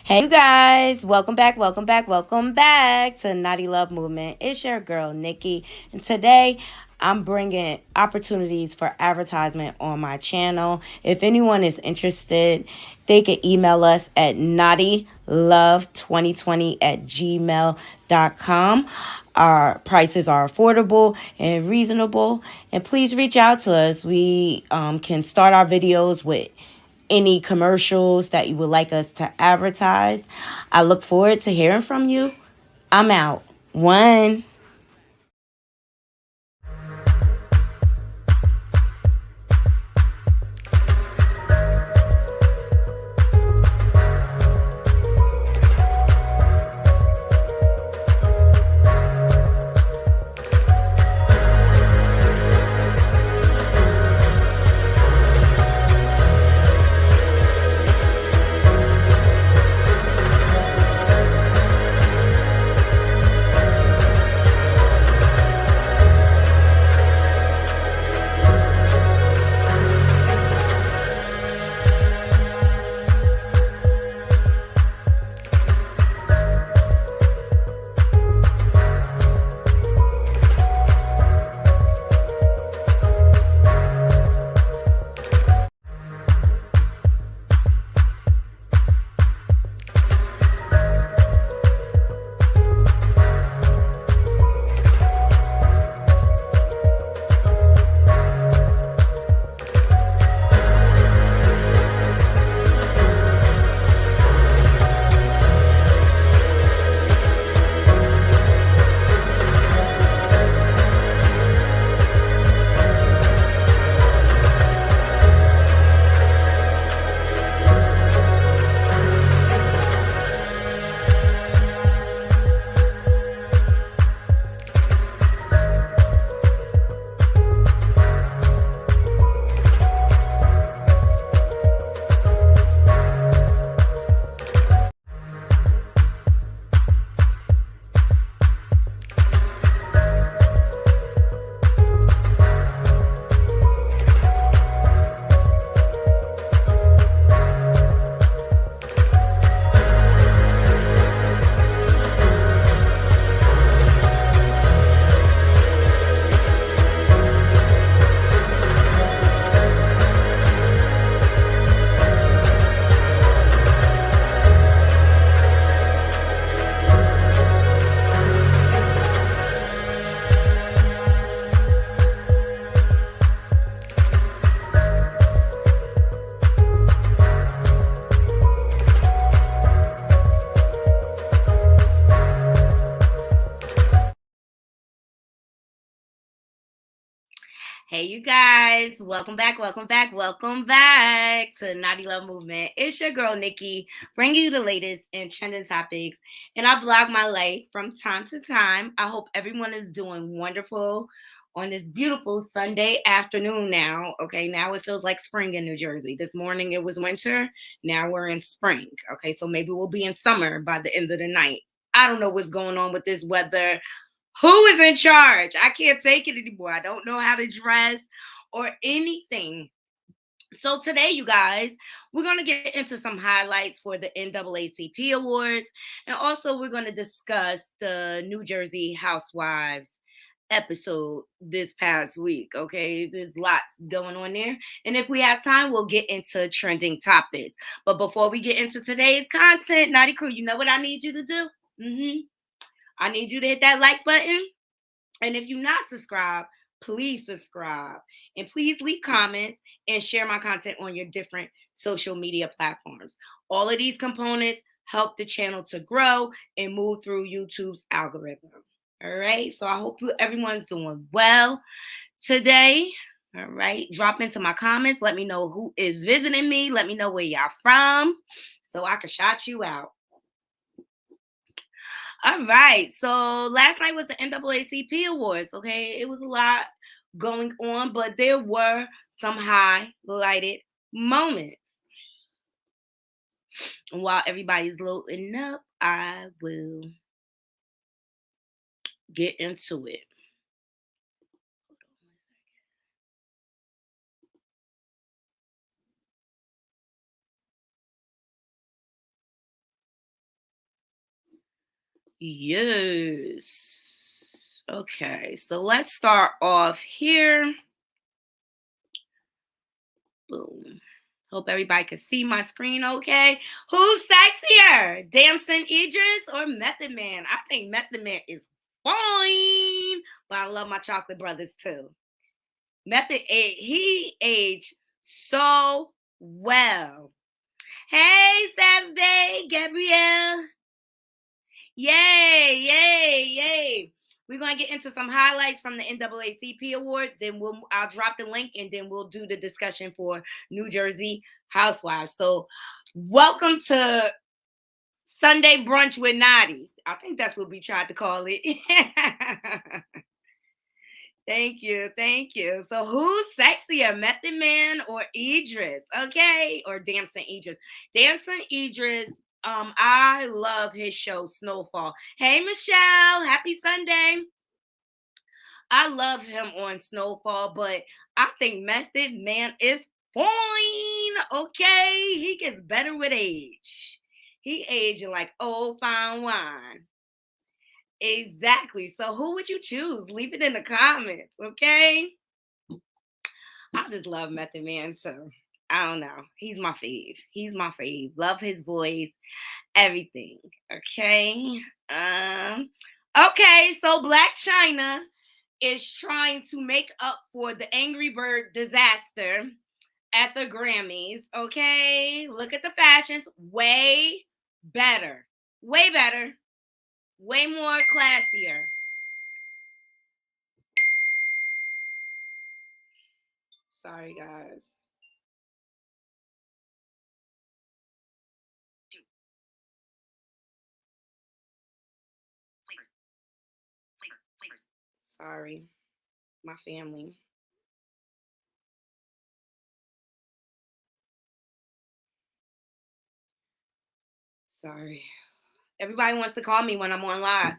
Hey, you guys, welcome back to Naughty Love Movement. It's your girl, Nikki, and today I'm bringing opportunities for advertisement on my channel. If anyone is interested, they can email us at naughtylove2020@gmail.com. Our prices are affordable and reasonable, and please reach out to us. We can start our videos with any commercials that you would like us to advertise. I look forward to hearing from you. I'm out. One. Hey, you guys, welcome back to Naughty Love Movement. It's your girl, Nikki, bringing you the latest in trending topics. And I vlog my life from time to time. I hope everyone is doing wonderful on this beautiful Sunday afternoon now. Okay, now it feels like spring in New Jersey. This morning it was winter. Now we're in spring. Okay, so maybe we'll be in summer by the end of the night. I don't know what's going on with this weather. Who is in charge? I can't take it anymore. I don't know how to dress or anything. So today, you guys, we're going to get into some highlights for the NAACP Awards. And also we're going to discuss the New Jersey Housewives episode this past week. Okay, there's lots going on there. And if we have time, we'll get into trending topics. But before we get into today's content, Naughty Crew, you know what I need you to do? I need you to hit that like button. And if you're not subscribed, please subscribe. And please leave comments and share my content on your different social media platforms. All of these components help the channel to grow and move through YouTube's algorithm. All right. So I hope everyone's doing well today. All right. Drop into my comments. Let me know who is visiting me. Let me know where y'all from so I can shout you out. All right. So last night was the NAACP Awards. Okay. It was a lot going on, but there were some highlighted moments. And while everybody's loading up, I will get into it. Yes. Okay, so let's start off here. Boom. Hope everybody can see my screen okay. Who's sexier, Damson Idris or Method Man? I think Method Man is fine, but I love my chocolate brothers too. He aged so well. Hey, Saturday, Gabrielle. Yay, yay, yay. We're gonna get into some highlights from the NAACP award. Then I'll drop the link and then we'll do the discussion for New Jersey Housewives. So welcome to Sunday Brunch with Knotty. I think that's what we tried to call it. Thank you, thank you. So who's sexier, Method Man or Idris? Okay, or Damson Idris. Damson Idris. I love his show Snowfall. Hey Michelle, happy Sunday. I love him on Snowfall, but I think Method Man is fine. Okay, he gets better with age. He aging like old fine wine. Exactly. So who would you choose? Leave it in the comments, okay? I just love Method Man too. I don't know. He's my fave. He's my fave. Love his voice, everything. Okay. Okay, so Black China is trying to make up for the Angry Bird disaster at the Grammys. Okay. Look at the fashions. Way better. Way better. Way more classier. Sorry, guys. Sorry, my family. Sorry. Everybody wants to call me when I'm on live.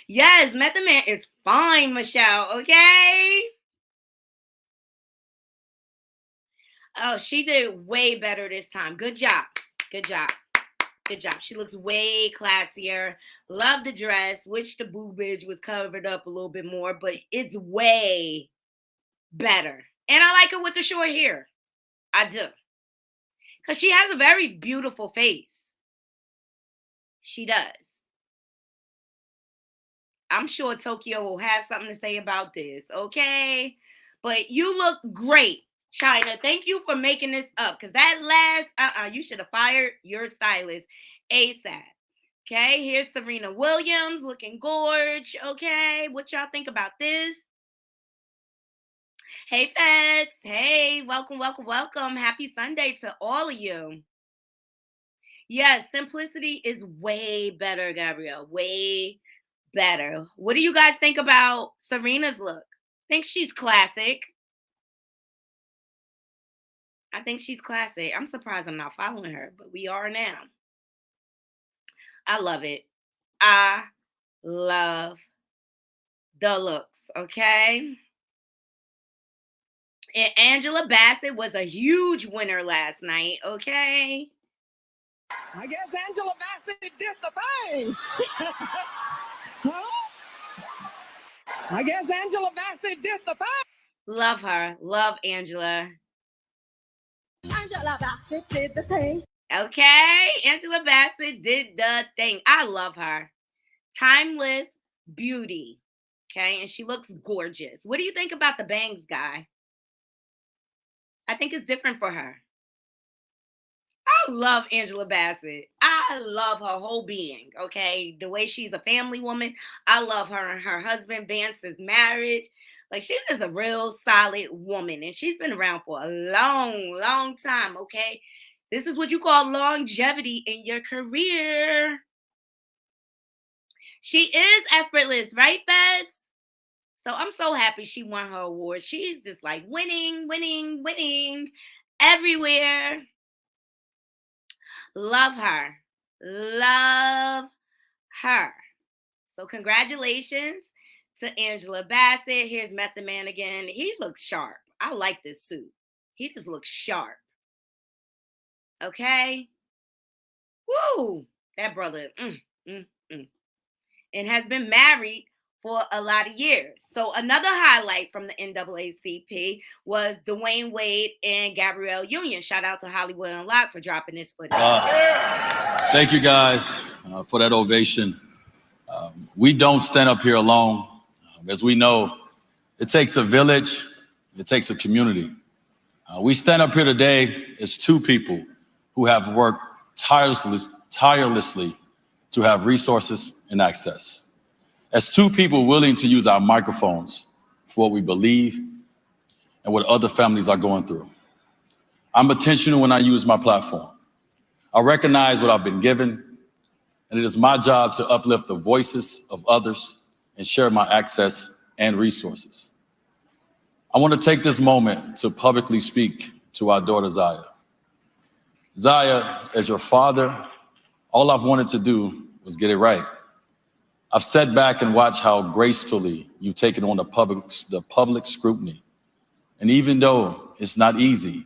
Yes, Method Man is fine, Michelle. Okay. Oh, she did way better this time. Good job. Good job. Good job. She looks way classier. Love the dress. Wish the boobage was covered up a little bit more, but it's way better. And I like her with the short hair. I do. Because she has a very beautiful face. She does. I'm sure Tokyo will have something to say about this, okay? But you look great, China. Thank you for making this up. Because that last, you should have fired your stylist ASAP. Okay, here's Serena Williams looking gorge. Okay, what y'all think about this? Hey, Feds. Hey, welcome, welcome, welcome. Happy Sunday to all of you. Yes, simplicity is way better, Gabrielle. Way better. What do you guys think about Serena's look? Think she's classic. I think she's classic. I'm surprised I'm not following her, but we are now. I love it. I love the looks, okay? And Angela Bassett was a huge winner last night, okay? I guess Angela Bassett did the thing. Huh? I guess Angela Bassett did the thing. Love her. Love Angela. Angela Bassett did the thing. Okay, Angela Bassett did the thing. I love her. Timeless beauty. Okay, and she looks gorgeous. What do you think about the bangs guy? I think it's different for her. I love Angela Bassett. I love her whole being, okay? The way she's a family woman. I love her and her husband, Vance's marriage. Like, she's just a real solid woman, and she's been around for a long, long time, okay? This is what you call longevity in your career. She is effortless, right, Feds? So I'm so happy she won her award. She's just like winning, winning, winning everywhere. Love her. Love her. So congratulations to Angela Bassett. Here's Method Man again. He looks sharp. I like this suit. He just looks sharp. Okay? Woo! That brother. Mm. and has been married for a lot of years. So another highlight from the NAACP was Dwayne Wade and Gabrielle Union. Shout out to Hollywood Unlocked for dropping this footage. Thank you guys for that ovation. We don't stand up here alone. As we know, it takes a village, it takes a community. We stand up here today as two people who have worked tirelessly to have resources and access. As two people willing to use our microphones for what we believe and what other families are going through. I'm intentional when I use my platform. I recognize what I've been given, and it is my job to uplift the voices of others and share my access and resources. I want to take this moment to publicly speak to our daughter, Zaya. Zaya, as your father, all I've wanted to do was get it right. I've sat back and watched how gracefully you've taken on the public scrutiny. And even though it's not easy,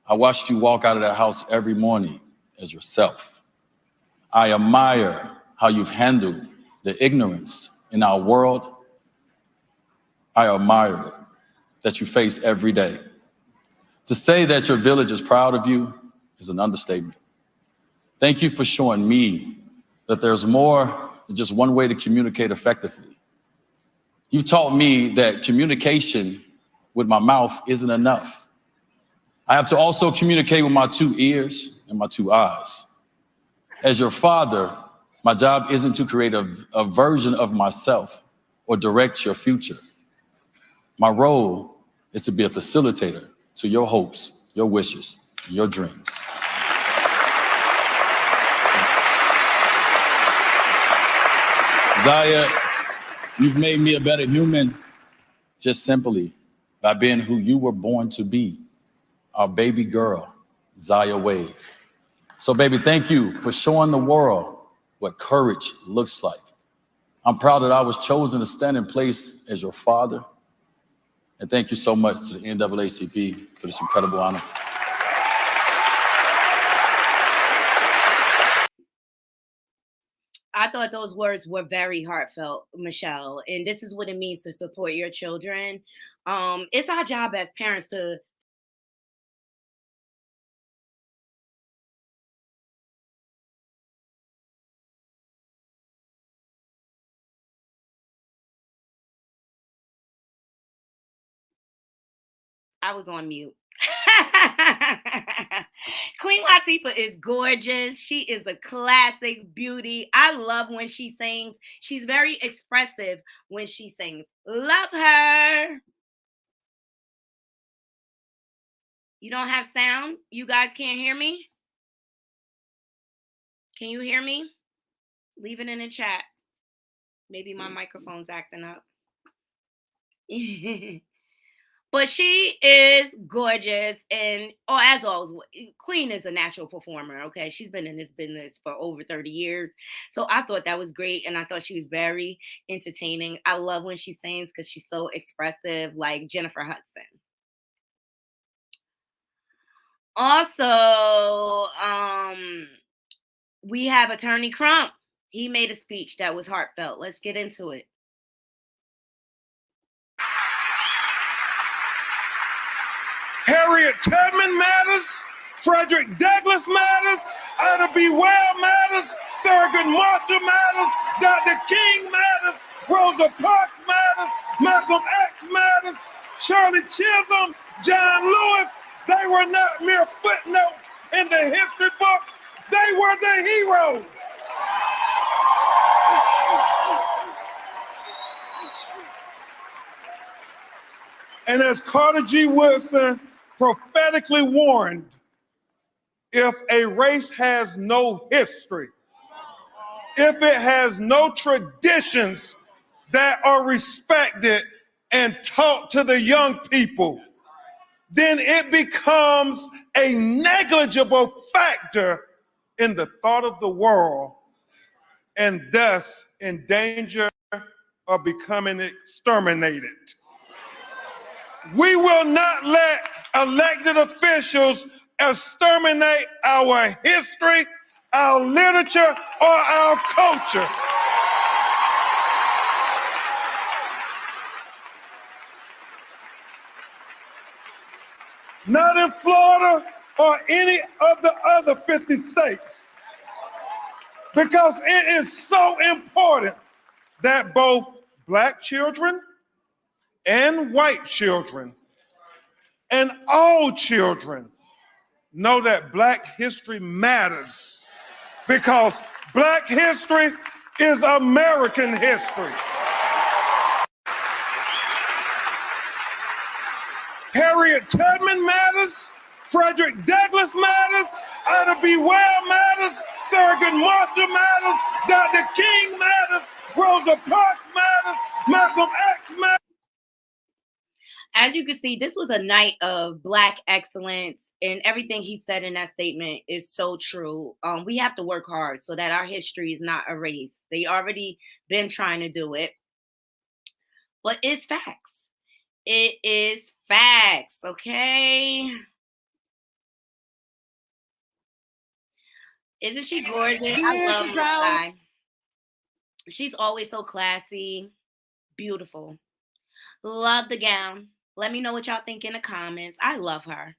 I watched you walk out of that house every morning as yourself. I admire how you've handled the ignorance in our world. I admire it that you face every day. To say that your village is proud of you is an understatement. Thank you for showing me that there's more than just one way to communicate effectively. You've taught me that communication with my mouth isn't enough. I have to also communicate with my two ears and my two eyes. As your father, my job isn't to create a version of myself or direct your future. My role is to be a facilitator to your hopes, your wishes, your dreams. Zaya, you've made me a better human just simply by being who you were born to be, our baby girl, Zaya Wade. So baby, thank you for showing the world what courage looks like. I'm proud that I was chosen to stand in place as your father. And thank you so much to the NAACP for this incredible honor. I thought those words were very heartfelt, Michelle. And this is what it means to support your children. It's our job as parents to I was on mute. Queen Latifah is gorgeous. She is a classic beauty. I love when she sings. She's very expressive when she sings. Love her. You don't have sound? You guys can't hear me? Can you hear me? Leave it in the chat. Maybe my microphone's acting up. But she is gorgeous, and as always, Queen is a natural performer. Okay, she's been in this business for over 30 years, so I thought that was great, and I thought she was very entertaining. I love when she sings because she's so expressive, like Jennifer Hudson. Also, we have Attorney Crump. He made a speech that was heartfelt. Let's get into it. Harriet Tubman matters, Frederick Douglass matters, Ida B. Well matters, Thurgood Marshall matters, Dr. King matters, Rosa Parks matters, Malcolm X matters, Shirley Chisholm, John Lewis. They were not mere footnotes in the history books. They were the heroes. And as Carter G. Woodson prophetically warned, if a race has no history, if it has no traditions that are respected and taught to the young people, then it becomes a negligible factor in the thought of the world and thus in danger of becoming exterminated. We will not let elected officials exterminate our history, our literature, or our culture. not in Florida or any of the other 50 states. Because it is so important that both Black children and white children and all children know that Black history matters, because Black history is American history. Harriet Tubman matters, Frederick Douglass matters, Ida B. Well matters, Thurgood Marshall matters, Dr. King matters, Rosa Parks matters, Malcolm X matters. As you can see, this was a night of Black excellence, and everything he said in that statement is so true. We have to work hard so that our history is not erased. They already been trying to do it, but it's facts. It is facts, okay? Isn't she gorgeous? I love this guy. She's always so classy, beautiful. Love the gown. Let me know what y'all think in the comments. I love her.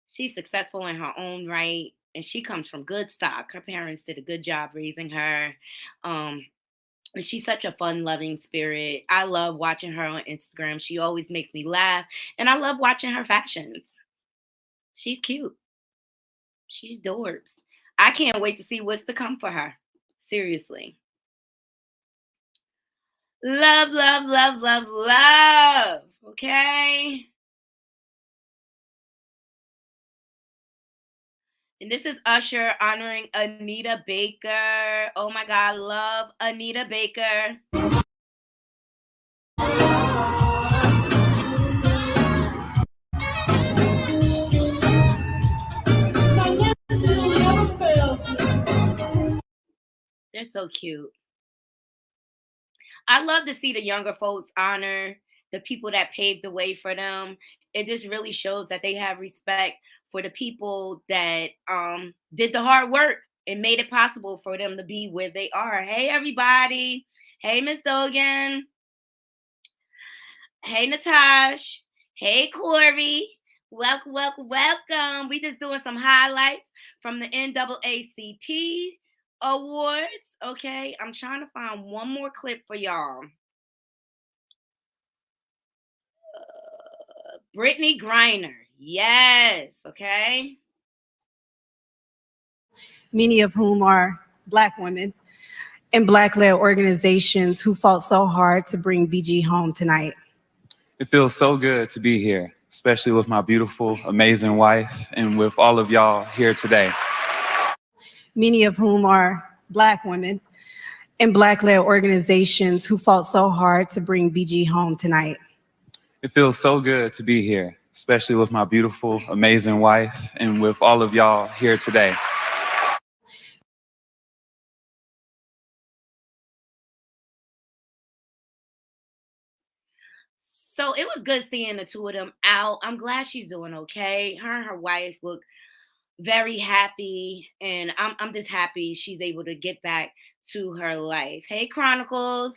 She's successful in her own right, and she comes from good stock. Her parents did a good job raising her. She's such a fun-loving spirit. I love watching her on Instagram. She always makes me laugh, and I love watching her fashions. She's cute. She's dorbs. I can't wait to see what's to come for her. Seriously. Love, love, love, love, love. Okay? And this is Usher honoring Anita Baker. Oh my God, love Anita Baker. They're so cute. I love to see the younger folks honor the people that paved the way for them. It just really shows that they have respect for the people that did the hard work and made it possible for them to be where they are. Hey, everybody. Hey, Miss Dogan. Hey, Natash. Hey, Corey. Welcome, welcome, welcome. We just doing some highlights from the NAACP awards. Okay, I'm trying to find one more clip for y'all. Brittany Griner. Yes, okay. Many of whom are Black women and Black-led organizations who fought so hard to bring BG home tonight. It feels so good to be here, especially with my beautiful, amazing wife and with all of y'all here today. Many of whom are Black women and Black-led organizations who fought so hard to bring BG home tonight. It feels so good to be here, especially with my beautiful, amazing wife and with all of y'all here today. So it was good seeing the two of them out. I'm glad she's doing okay. Her and her wife look very happy, and I'm just happy she's able to get back to her life. Hey, Chronicles.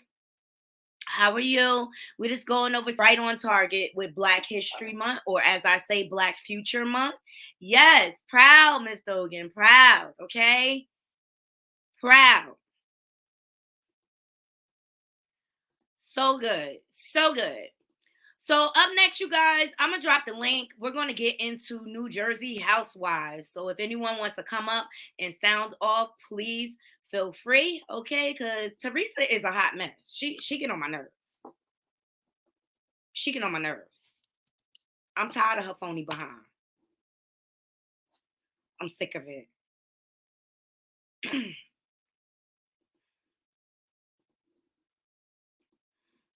How are you? We're just going over right on target with Black History Month, or as I say, Black Future Month. Yes, proud, Miss Dogan, proud, okay? Proud. So good, so good. So up next, you guys, I'm going to drop the link. We're going to get into New Jersey Housewives. So if anyone wants to come up and sound off, please feel free, okay? Because Teresa is a hot mess. She get on my nerves. She get on my nerves. I'm tired of her phony behind. I'm sick of it.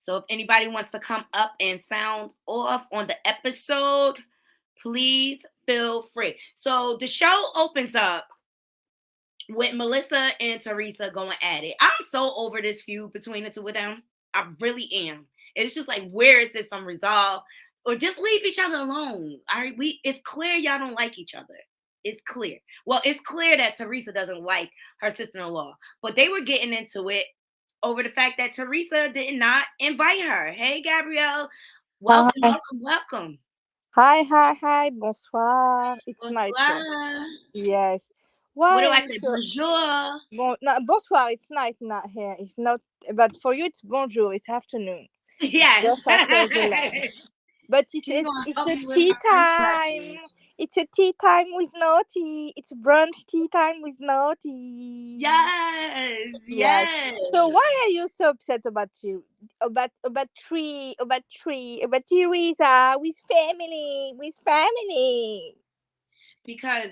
So if anybody wants to come up and sound off on the episode, please feel free. So the show opens up with Melissa and Teresa going at it. I'm so over this feud between the two of them. I really am. It's just like, where is this unresolved? Or just leave each other alone. It's clear y'all don't like each other. It's clear. Well, it's clear that Teresa doesn't like her sister-in-law. But they were getting into it over the fact that Teresa did not invite her. Hey, Gabrielle. Welcome, welcome, welcome. Hi, bonsoir. It's night here. Bonsoir. Yes. What Why do are I you say? so Bonjour. no, bonsoir? It's night, not here. It's not, but for you it's bonjour. It's afternoon. It's Yes. just after the lunch. But She's gonna it's help a me with tea my French time. lesson. It's a tea time with Naughty. It's brunch tea time with Naughty. Yes. Yes. Yes. So why are you so upset about about Teresa with family? Because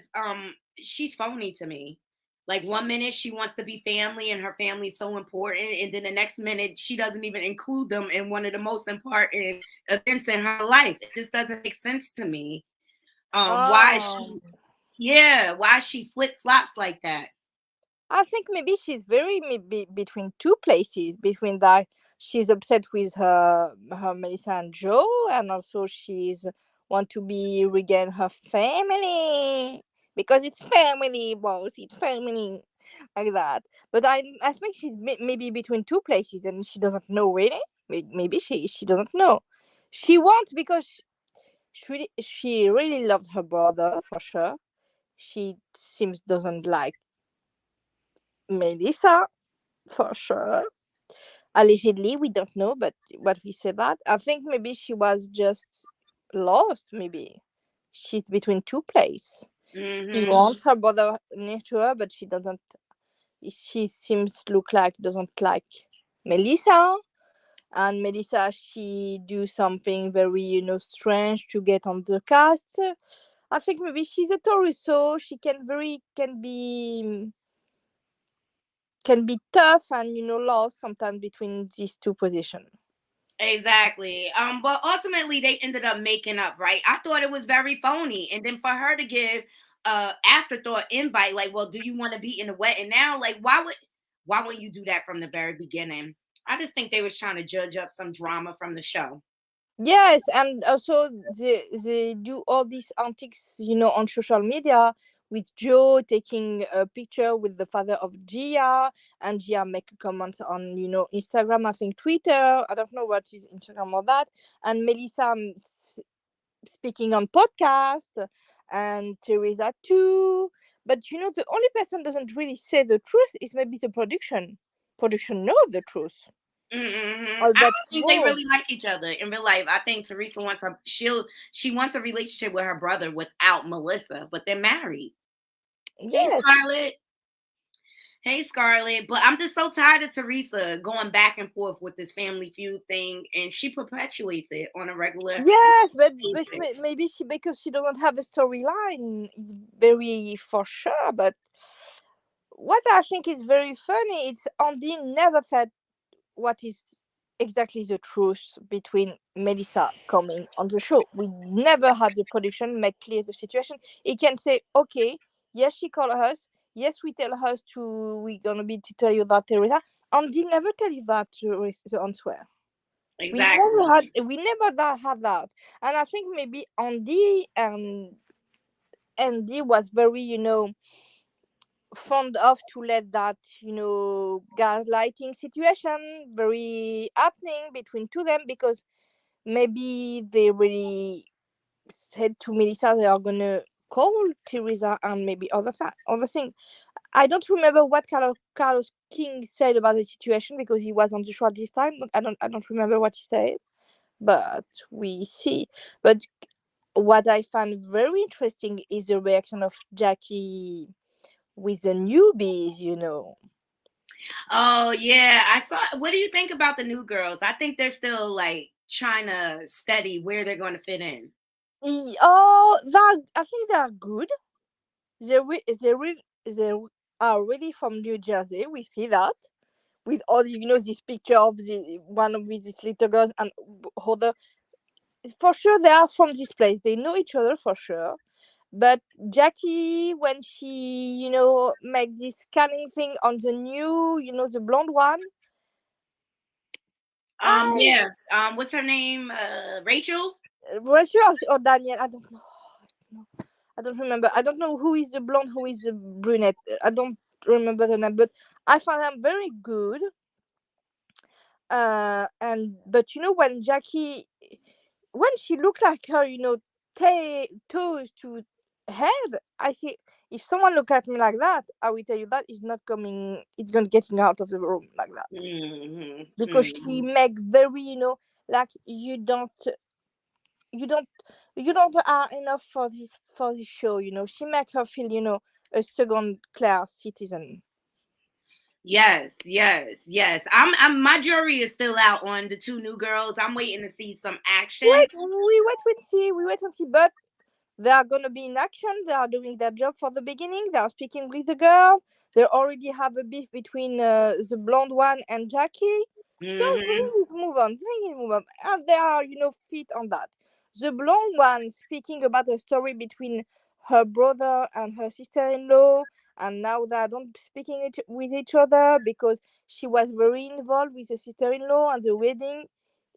she's phony to me. Like one minute she wants to be family and her family is so important, and then the next minute she doesn't even include them in one of the most important events in her life. It just doesn't make sense to me. Why is Oh. she? Yeah, why she flip flops like that? I think maybe she's very maybe between two places. Between that, she's upset with her Melissa and Joe, and also she's want to be regain her family because it's family, boss. It's family like that. But I think she's maybe between two places, and she doesn't know really. Maybe she doesn't know. She wants because she really loved her brother for sure. She seems doesn't like Melissa for sure. Allegedly, we don't know, but what we say that I think maybe she was just lost. Maybe she's between two places. She Hmm. wants her brother near to her, but she doesn't. She seems look like doesn't like Melissa, and Melissa she do something very strange to get on the cast. I think maybe she's a Taurus, so she can be tough and lost sometimes between these two positions. Exactly. But ultimately they ended up making up, right? I thought it was very phony. And then for her to give afterthought invite, like, well, do you want to be in the wedding now? Like, why would you do that from the very beginning? I just think they was trying to judge up some drama from the show. Yes, and also they do all these antics, on social media with Joe taking a picture with the father of Gia, and Gia make a comment on Instagram, I think Twitter, I don't know what is Instagram or that, and Melissa speaking on podcast, and Teresa too. But the only person doesn't really say the truth is maybe the production. Production know the truth. Mm-hmm. All I that don't think they whoa. really like each other in real life. I think Teresa wants she wants a relationship with her brother without Melissa, but they're married. Hey Yes. Scarlett. Hey Scarlett. But I'm just so tired of Teresa going back and forth with this family feud thing, and she perpetuates it on a regular Yes, but basis. maybe she because she doesn't have a storyline. It's very for sure. But what I think is very funny is Andy never said what is exactly the truth between Melissa coming on the show. We never had the production make clear the situation. He can say, okay, yes, she called us. Yes, we tell her to we gonna be to tell you that Teresa. Andy never tell you that the answer. Exactly. We never had that, and I think maybe Andy was very fond of to let that gaslighting situation very happening between two them because maybe they really said to Melissa they are gonna call Teresa and maybe other thing. I don't remember what Carlos King said about the situation because he was on the show at this time. But I don't remember what he said, but we see. But what I find very interesting is the reaction of Jackie with the newbies. Oh yeah, I saw. What do you think about the new girls? I think they're still like trying to study where they're going to fit in. Oh, I think they are good. They are really from New Jersey. We see that with all this picture of the one of these little girls and other. For sure, they are from this place. They know each other for sure. But Jackie, when she, make this scanning thing on the new, the blonde one, I Yeah. What's her name? Rachel. Rachel or Daniel, I don't know. No, I don't remember. I don't know who is the blonde, who is the brunette. I don't remember the name, but I find them very good. And but when Jackie, when she looked like her, toes to head. I say, if someone look at me like that, I will tell you that is not coming. It's gonna getting out of the room like that Mm-hmm. because she Mm-hmm. make very like you don't you don't are enough for this show. She make her feel a second class citizen. Yes, yes, yes. My jury is still out on the two new girls. I'm waiting to see some action. We wait and see, but they are gonna be in action. They are doing their job for the beginning. They are speaking with the girl. They already have a beef between the blonde one and Jackie. So Mm-hmm. things move on, and they are fit on that. The blonde one speaking about a story between her brother and her sister-in-law, and now they don't speaking with each other because she was very involved with the sister-in-law and the wedding,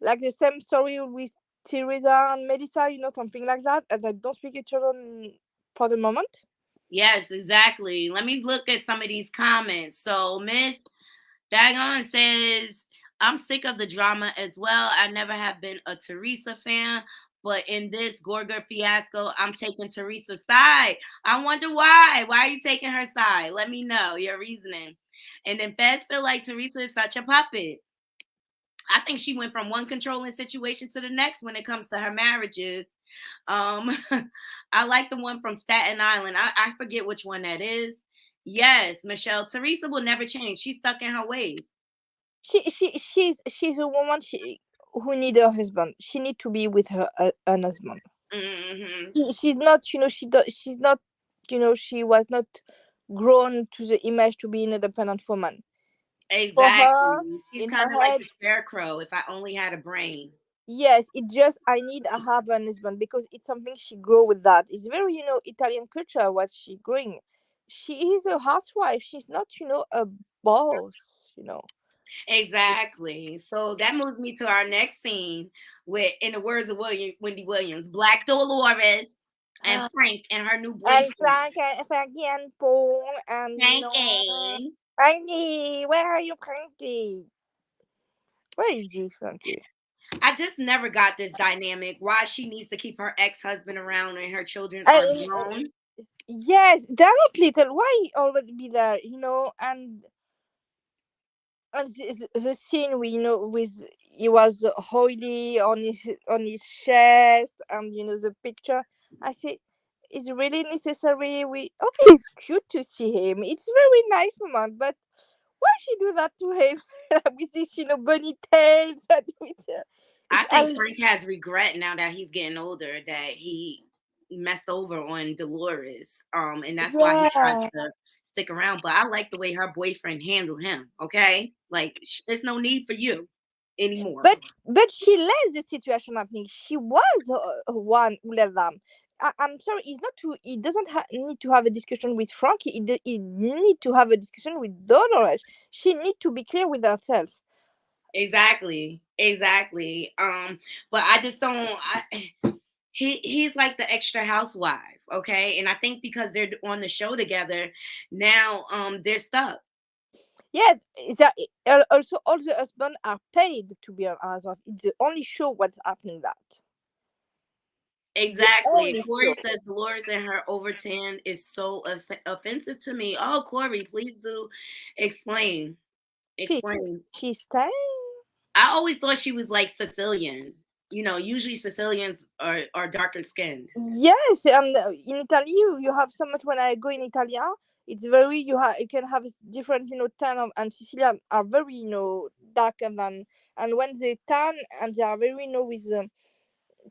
like the same story with Teresa and Melissa, something like that, and they don't speak each other for the moment. Yes, exactly. Let me look at some of these comments. So Miss Dagon says, I'm sick of the drama as well. I never have been a Teresa fan, but in this Gorga fiasco, I'm taking Teresa's side. I wonder why. Why are you taking her side? Let me know your reasoning. And then feds feel like Teresa is such a puppet. I think she went from one controlling situation to the next when it comes to her marriages. Um, I like the one from Staten Island. I forget which one that is. Yes, Michelle. Teresa will never change. She's stuck in her ways. She's a woman who need her husband. She need to be with her husband. Hmm. She's not she's not she was not grown to the image to be an independent woman. For her, Exactly. She's in kind her of like head, the scarecrow. If I only had a brain. yes, it just I have an husband because it's something she grew with. That it's very Italian culture what she growing. She is a housewife. She's not a boss. Exactly. So that moves me to our next scene with, in the words of Wendy Williams, Black Dolores and Ah, Frank and her new and boyfriend, Frankie and Paul and Frankie. Frankie, where are you, Frankie? Where is he, Frankie? I just never got this dynamic. Why she needs to keep her ex-husband around and her children are And grown. yes, they're not little. Why already be there? And the scene we with he was oily on his chest, and the picture. I say, it's really necessary. Okay, it's cute to see him. It's very nice moment, but why she do that to him with this bunny tails and with I it's think Frank has regret now that he's getting older that he messed over on Dolores. And that's why he tries yeah. to stick around. But I like the way her boyfriend handled him. Okay, like there's no need for you anymore. But she let the situation happening. She was one who let them. I'm sorry. He's not to. He doesn't need to have a discussion with Frankie. He need to have a discussion with Dolores. She need to be clear with herself. Exactly, exactly. But I just don't. He's like the extra housewife, okay? And I think because they're on the show together now, they're stuck. Yeah, also all the husbands are paid to be an housewife. It's the only show what's happening that. The Exactly. only show. Corey says Dolores and her over 10 is so offensive to me. Oh, Corey, please do explain. She Explain. she's staying. I always thought she was like Sicilian. Usually Sicilians are darker skinned. Yes, and in Italy you have so much. When I go in Italia, it's very you can have different tan and Sicilian are very darker than, and when they tan and they are very with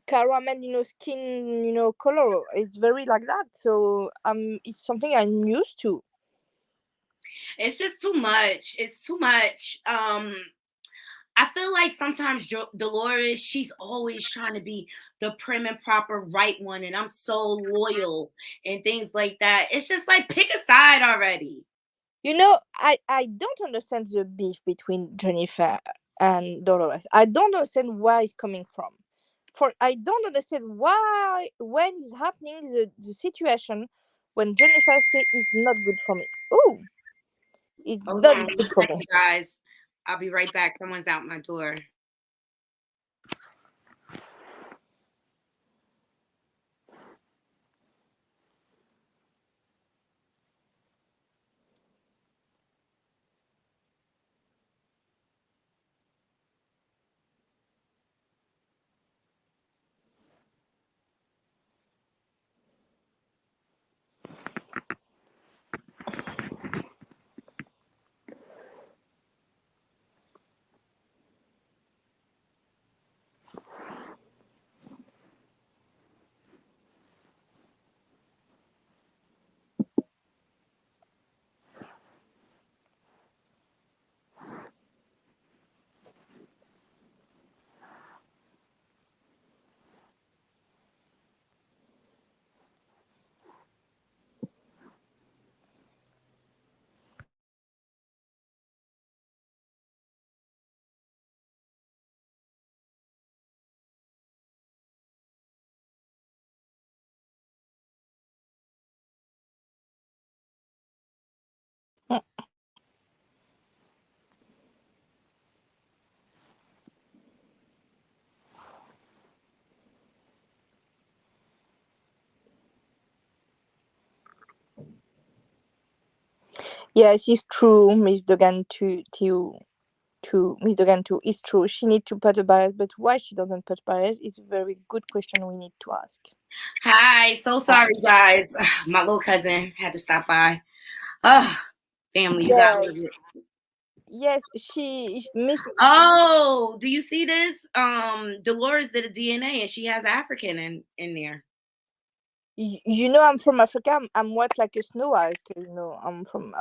caramel skin color, it's very like that. So it's something I'm used to. It's just too much. It's too much. I feel like sometimes Dolores, she's always trying to be the prim and proper right one, and I'm so loyal and things like that. It's just like pick a side already. I don't understand the beef between Jennifer and Dolores. I don't understand where it's coming from. For I don't understand why when it's happening the situation when Jennifer say it's not good for me. Oh, it's Hold not on good one for me. second, guys. I'll be right back. Someone's out my door. Yes, it's true, Miss Dogan to Miss Dogan too. It's true. She needs to put a barriers, but why she doesn't put barriers is a very good question we need to ask. Hi, so sorry, guys. My little cousin had to stop by. Oh, family, you gotta Yes, love it. yes, she Miss. Oh, do you see this? Dolores did a DNA and she has African in there. You know, I'm from Africa. I'm white like a Snow White. You know, I'm from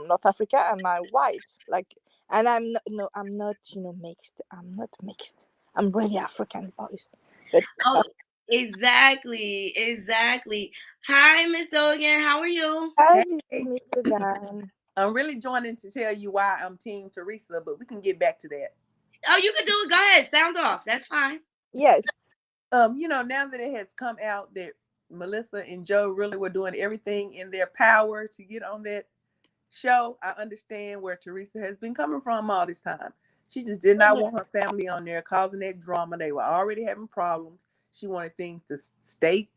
North Africa, and I'm white. Like, and I'm not, no, I'm not. You know, mixed. I'm not mixed. I'm really African, boys. But Oh, exactly, exactly. Hi, Miss Dogan. How are you? hi, Hey, Miss Dogan. I'm really joining to tell you why I'm Team Teresa, but we can get back to that. Oh, you can do it. Go ahead. Sound off. That's fine. Yes, Now that it has come out that Melissa and Joe really were doing everything in their power to get on that show, I understand where Teresa has been coming from all this time. She just did not want her family on there causing that drama. They were already having problems. She wanted things to stay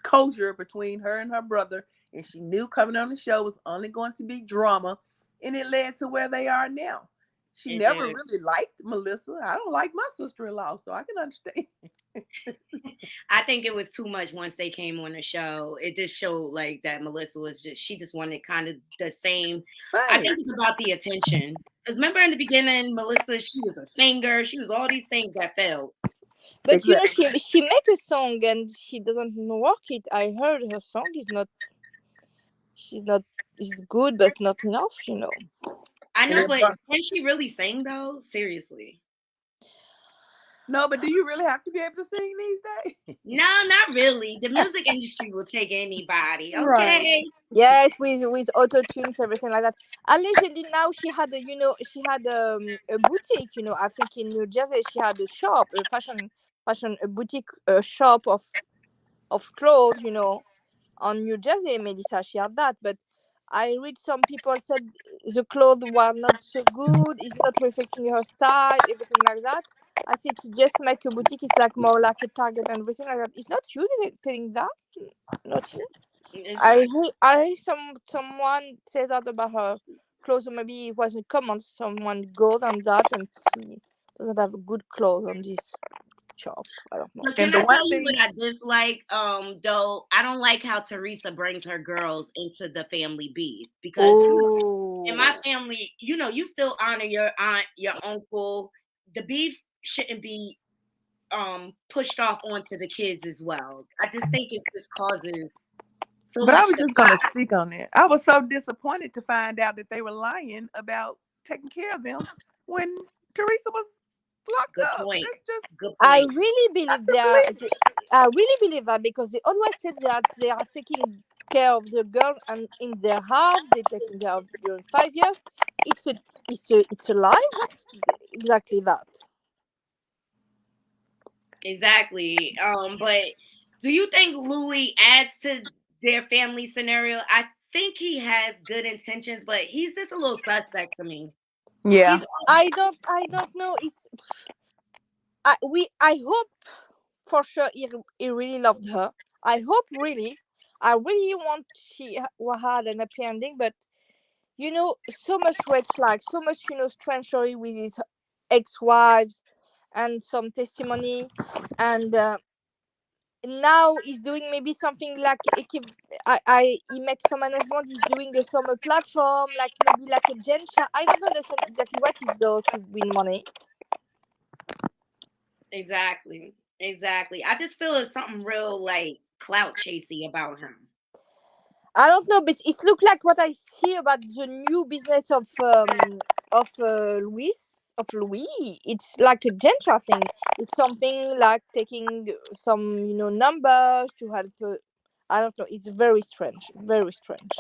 kosher between her and her brother, and she knew coming on the show was only going to be drama, and it led to where they are now. She It never did. really liked Melissa. I don't like my sister-in-law, so I can understand. I think it was too much once they came on the show. It just showed like that Melissa was just she just wanted kind of the same. I Right. think it's about the attention. Because remember in the beginning, Melissa, she was a singer. She was all these things that failed. but you know, Exactly. she make a song and she doesn't work it. I heard her song is not. She's not. It's good, but not enough. You know. I And know, it but brought, can she really sing though? Seriously. no, but do you really have to be able to sing these days? No, not really. The music industry will take anybody. Right. Okay. Yes, with auto tunes, everything like that. Allegedly, now she had a she had a boutique. You know, I think in New Jersey she had a shop, a fashion a boutique, a shop of clothes. You know, on New Jersey, Melissa, she had that. But I read some people said the clothes were not so good. It's not reflecting her style, everything like that. I said to just make a boutique. It's like more like a Target and everything like that. It's not you telling that, not you. It's not. I heard someone says that about her clothes, or maybe it was a comment. Someone goes on that and she doesn't have good clothes on this shop. I don't know. But can And the I one tell you thing, what I dislike? Though I don't like how Teresa brings her girls into the family beef because in my Oh, family, you still honor your aunt, your uncle. The beef shouldn't be pushed off onto the kids as well. I just think it just causes so but I much was just gonna divide. speak on that. I was so disappointed to find out that they were lying about taking care of them when Teresa was locked Good up. point. That's just Good I point. really I believe they couldn't are. believe it. I really believe that because they always said they are taking care of the girl and in their house they're taking care of during 5 years. It's a lie. What's exactly that? Exactly. But do you think Louis adds to their family scenario? I think he has good intentions, but he's just a little suspect to me. Yeah. He's I don't know. I hope for sure he really loved her. I hope really. I really want she had an happy ending, but so much red flag, so much strange story with his ex-wives and some testimony, and now he's doing maybe something like he makes some announcement. He's doing a summer platform, like maybe like a Gensha. I don't understand exactly what he's doing to win money. exactly, exactly. I just feel it's something real like clout chasey about him. I don't know, but it looks like what I see about the new business of Louis. It's like a Gensha thing. It's something like taking some numbers to help. I don't know. It's very strange. Very strange.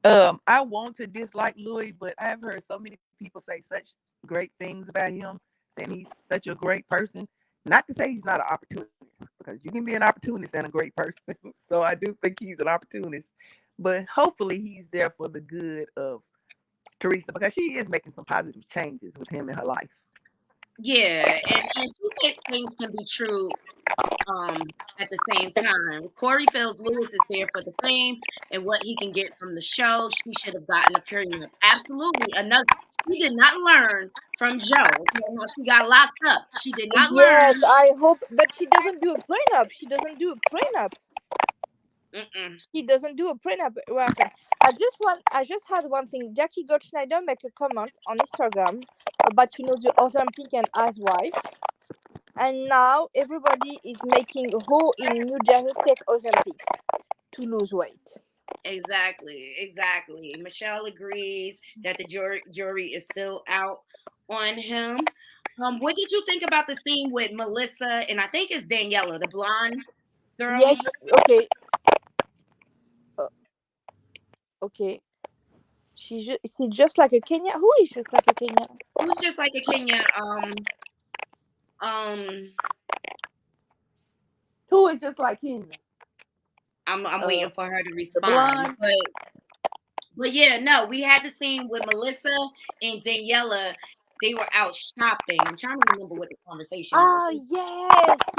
I want to dislike Louis, but I've heard so many people say such great things about him, saying he's such a great person. Not to say he's not an opportunist, because you can be an opportunist and a great person. So I do think he's an opportunist, but hopefully he's there for the good of Teresa because she is making some positive changes with him in her life. Yeah, and things can be true at the same time. Corey feels Lewis is there for the fame and what he can get from the show. She should have gotten a prenup. Absolutely. Another she did not learn from Joe. How she got locked up. She did not Yes, learn. I hope, but she doesn't do a prenup. She doesn't do a prenup. Mm-mm. She doesn't do a prenup. Reference. I just had one thing. Jackie Goldschneider make a comment on Instagram about the Ozempic and his wife, and now everybody is making who in New Jersey take Ozempic to lose weight. Exactly. Michelle agrees that the jury is still out on him. What did you think about the scene with Melissa and I think it's Daniela, the blonde girl? Yes. Okay. Uh, okay. She's just like a Kenya. Who is just like a Kenya? Who's just like a Kenya. Um, Who is just like him? I'm waiting for her to The respond, blonde. but yeah, no, we had the scene with Melissa and Daniela. They were out shopping. I'm trying to remember what the conversation was. Oh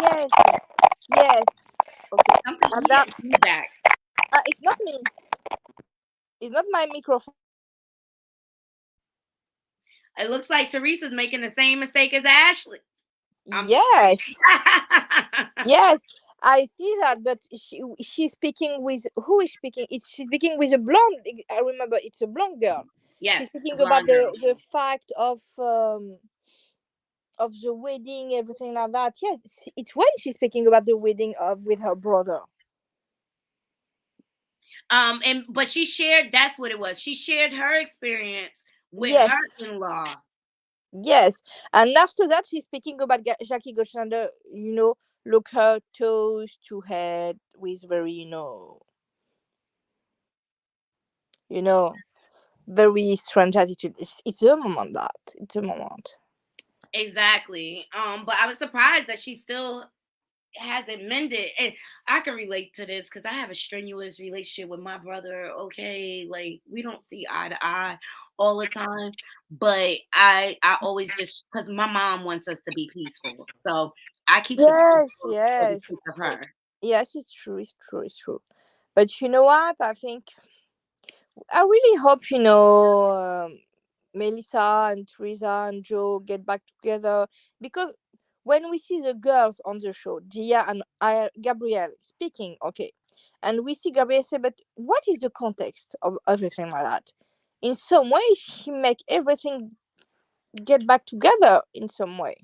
yes. Okay. Something And we that getting feedback. it's not me. It's not my microphone. It looks like Teresa's making the same mistake as Ashley. Yes. Yes. I see that, but she's speaking with who is speaking? She's speaking with a blonde. I remember it's a blonde girl. Yes, She's speaking the about blonde girl. the fact of the wedding, everything like that. Yes, it's when she's speaking about the wedding with her brother. But she shared. That's what it was. She shared her experience with Yes. her in-law. Yes, and after that, she's speaking about Jackie Goshlander. Look her toes to head with very, very strange attitude. It's a moment that it's a moment. Exactly. But I was surprised that she still hasn't mended, and I can relate to this because I have a strenuous relationship with my brother. Okay, like we don't see eye to eye all the time, but I always just because my mom wants us to be peaceful, so I keep the peace for the Yes. sake of her. Yes, it's true. It's true. It's true. But you know what? I really hope Melissa and Teresa and Joe get back together, because when we see the girls on the show, Gia and Gabrielle speaking, okay, and we see Gabrielle say, but what is the context of everything like that? In some way, she make everything get back together in some way.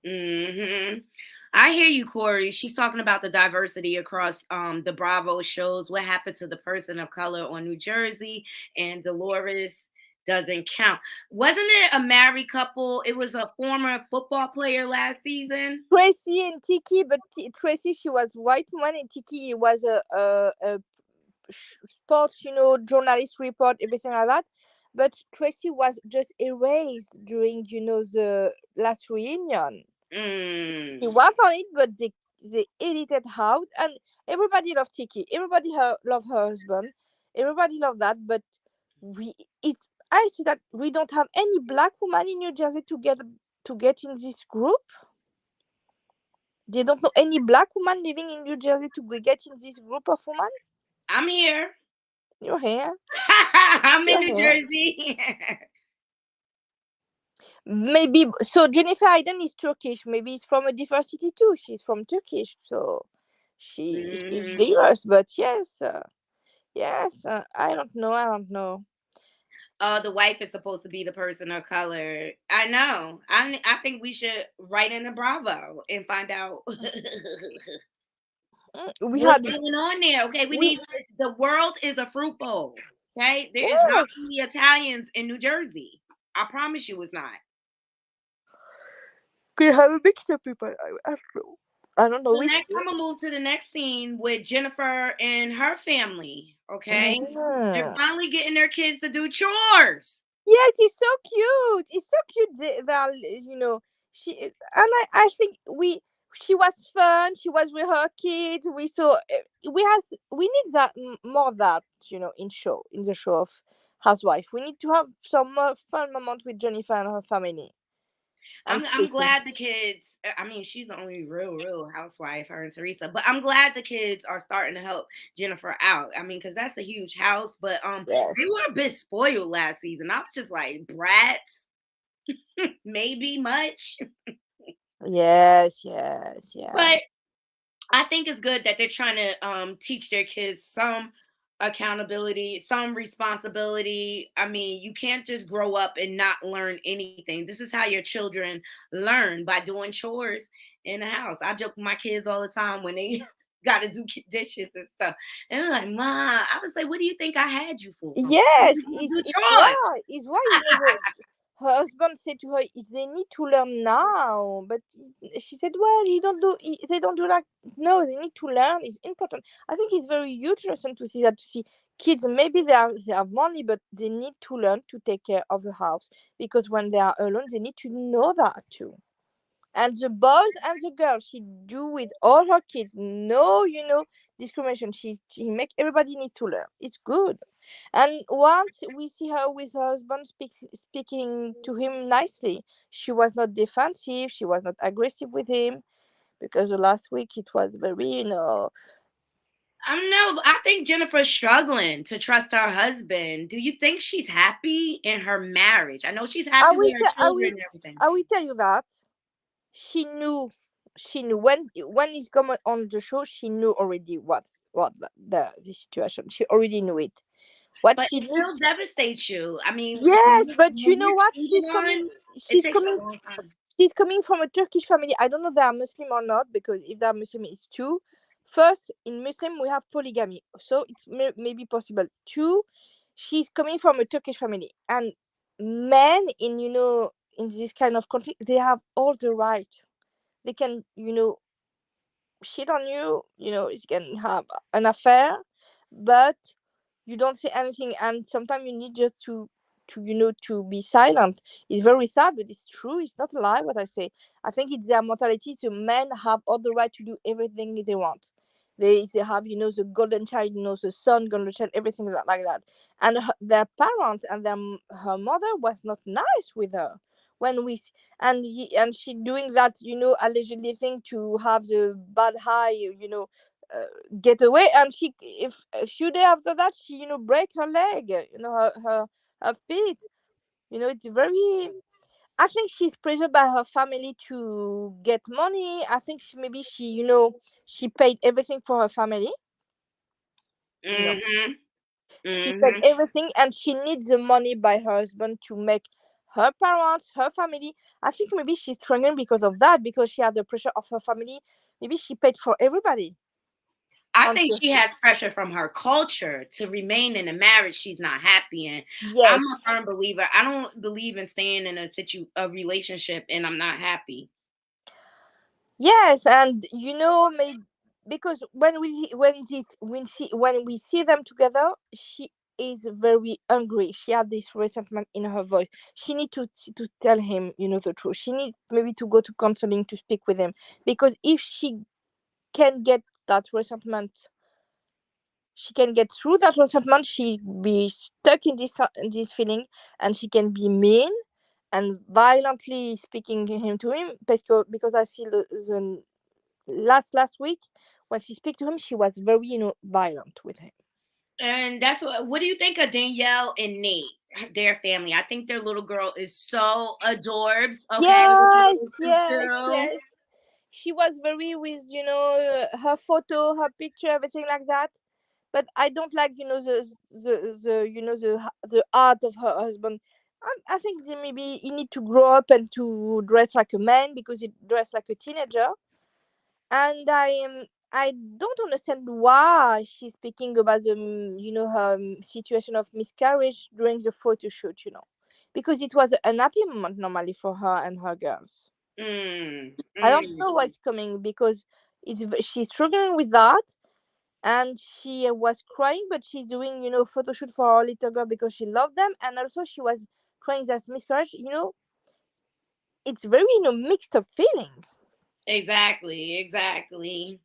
Hmm. I hear you, Corey. She's talking about the diversity across the Bravo shows. What happened to the person of color on New Jersey and Dolores doesn't count. Wasn't it a married couple? It was a former football player last season. Tracy and Tiki, but Tracy, she was white woman, and Tiki was a sports, journalist report, everything like that. But Tracy was just erased during, the last reunion. He was on it, but they edited out, and everybody loved Tiki. Everybody loved her husband. Everybody loved that, but I see that we don't have any black woman in New Jersey to get in this group. They don't know any black woman living in New Jersey to get in this group of women. I'm here. You're here. I'm in You're New here. Jersey. Maybe so. Jennifer Aiden is Turkish. Maybe it's from a different city too. She's from Turkish, so she's diverse. But yes, I don't know. The wife is supposed to be the person of color. I know. I think we should write into Bravo and find out We what's had going on there. Okay, we we, need the world is a fruit bowl. Okay, there is not yes. only Italians in New Jersey. I promise you, it's not. We have a mix of people. I don't know. So next, I'm gonna move to the next scene with Jennifer and her family. Okay, they're finally getting their kids to do chores. Yes, it's so cute. It's so cute. She and I think she was fun. She was with her kids. We need that more of that in the show of Housewife. We need to have some fun moment with Jennifer and her family. and I'm speaking. glad the kids. I mean, she's the only real housewife, her and Teresa. But I'm glad the kids are starting to help Jennifer out. I mean, because that's a huge house. But Yes, they were a bit spoiled last season. I was just like brats, maybe much. yes, yes, yeah. But I think it's good that they're trying to teach their kids some accountability, some responsibility. I mean, you can't just grow up and not learn anything. This is how your children learn, by doing chores in the house. I joke with my kids all the time when they got to do dishes and stuff. And they're like, "Ma," I was like, "What do you think I had you for? Yes, To is do is chores." why is why her husband said to her, "Is they need to learn now?" But she said, "Well, you don't do. They don't do like no. They need to learn. It's important." I think it's very huge lesson to see that to see kids. Maybe they have money, but they need to learn to take care of the house because when they are alone, they need to know that too. And the boys and the girls she do with all her kids, no, discrimination. She make everybody need to learn. It's good. And once we see her with her husband speaking to him nicely, she was not defensive, she was not aggressive with him, because the last week it was very, I don't know. I think Jennifer's struggling to trust her husband. Do you think she's happy in her marriage? I know she's I happy will with her tell I children will and everything. I will tell you that she knew when he's coming on the show, she knew already what the situation. She already knew it. What But she it still needs. devastates you. I mean, Yes, but you when know you're what? cheated on, it She's takes coming a long time. she's coming from a Turkish family. I don't know if they are Muslim or not, because if they are Muslim, it's two. First, in Muslim, we have polygamy, so it's maybe possible. Two, she's coming from a Turkish family, and men in this kind of country, they have all the right. They can, shit on you, you can have an affair, but you don't say anything, and sometimes you need just to be silent. It's very sad, but it's true. It's not a lie what I say. I think it's their mentality. So men have all the right to do everything they want. They have, the golden child, the son, golden child, everything like that. And their parents and her mother was not nice with her when and she doing that, allegedly thing to have the bad high, uh, get away. And she, if a few days after that, she, break her leg, her feet. It's very. I think she's pressured by her family to get money. I think maybe she paid everything for her family. You know, Mhm. she paid Mhm. everything, and she needs the money by her husband to make her parents, her family. I think maybe she's struggling because of that, because she had the pressure of her family. Maybe she paid for everybody I think until she she. has pressure from her culture to remain in a marriage she's not happy in. I'm Yes, a firm believer. I don't believe in staying in a relationship and I'm not happy. yes, and maybe because when we see them together, she is very angry. She had this resentment in her voice. She need to tell him, the truth. She need maybe to go to counseling to speak with him, because if can get that resentment she can get through that resentment, she be stuck in this feeling, and she can be mean and violently speaking to him, because I see the last week when she speak to him, she was very, violent with him. And that's what do you think of Danielle and Nate, their family? I think their little girl is so adorbs. Okay, with Yes, little yes, too. yes. She was very with, her photo, her picture, everything like that. But I don't like, the art of her husband. I think that maybe he need to grow up and to dress like a man, because he dressed like a teenager. And I don't understand why she's speaking about her situation of miscarriage during the photo shoot, because it was an happy moment normally for her and her girls. Mm, I don't mm. know what's coming, because she's struggling with that, and she was crying, but she's doing, photo shoot for her little girl because she loved them, and also she was crying that miscarriage. It's very, mixed up feeling. Exactly, exactly.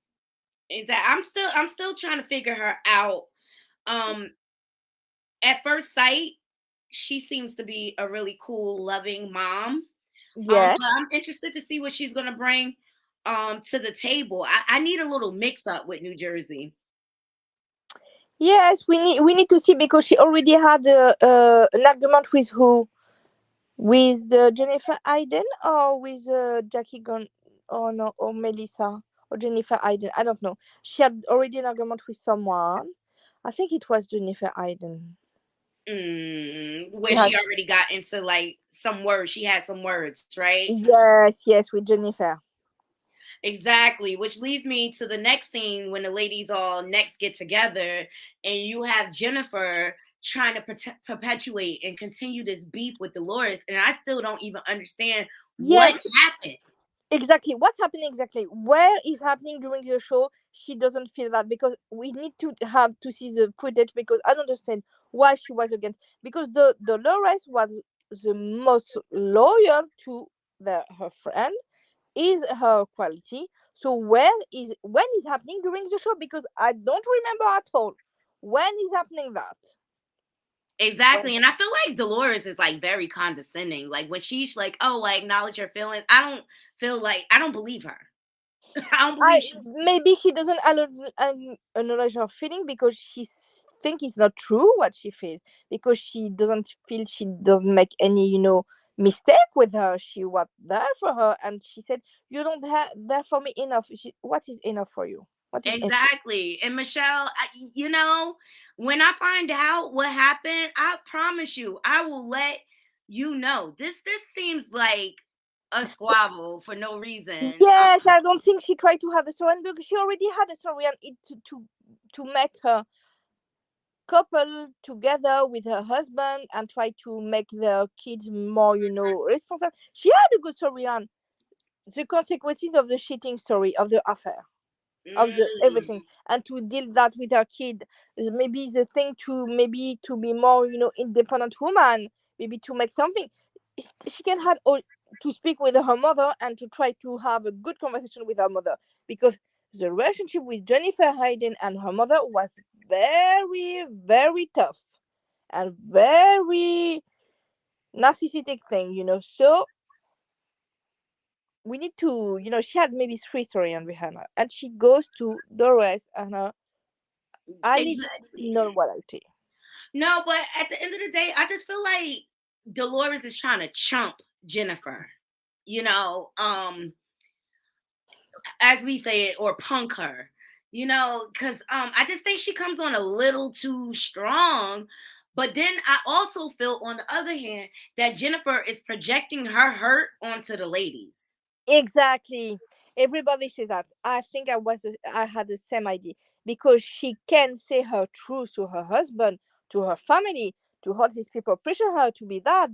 I'm still trying to figure her out. Um, at first sight, she seems to be a really cool, loving mom. Yes. But I'm interested to see what she's gonna bring to the table. I need a little mix up with New Jersey. Yes, we need to see because she already had an argument with who? With Jennifer Aiden or with Jackie Gun or no or Melissa or Jennifer Aiden. I don't know. She had already an argument with someone. I think it was Jennifer Aiden. Where She she had already got into like some words. She had some words, right? yes with Jennifer. Exactly. Which leads me to the next scene when the ladies all next get together, and you have Jennifer trying to perpetuate and continue this beef with Dolores, and I still don't even understand what Yes, happened. exactly. What's happening exactly? Where is happening during the show? She doesn't feel that because we need to have to see the footage because I don't understand why she was against because the Dolores was the most loyal to her friend is her quality. So when is happening during the show? Because I don't remember at all. When is happening that? When Exactly. And I feel like Dolores is like very condescending. Like when she's like, oh, I acknowledge your feelings. I don't believe her. I don't I believe she. maybe she doesn't acknowledge her feeling because think it's not true what she feels because she doesn't feel she doesn't make any mistake with her. She was there for her and she said you don't have there for me enough. What is enough for you? What is enough? Exactly. And Michelle, when I find out what happened, I promise you, I will let you know. This seems like a squabble for no reason. Yes, I don't think she tried to have a story because she already had a story and it to make her couple together with her husband and try to make their kids more, responsible. She had a good story on the consequences of the cheating story of the affair of the Mm, everything and to deal that with her kid maybe the thing to maybe to be more independent woman maybe to make something she can have or to speak with her mother and to try to have a good conversation with her mother because the relationship with Jennifer Hayden and her mother was very very tough and very narcissistic thing so we need to she had maybe three stories on Rihanna and she goes to Dolores and her alleged exactly. non-loyalty. No, but at the end of the day, I just feel like Dolores is trying to chump Jennifer. You know, as we say it, or punk her. Because I just think she comes on a little too strong. But then I also feel, on the other hand, that Jennifer is projecting her hurt onto the ladies. Exactly. Everybody says that. I think I had the same idea because she can say her truth to her husband, to her family, to all these people pressure her to be that,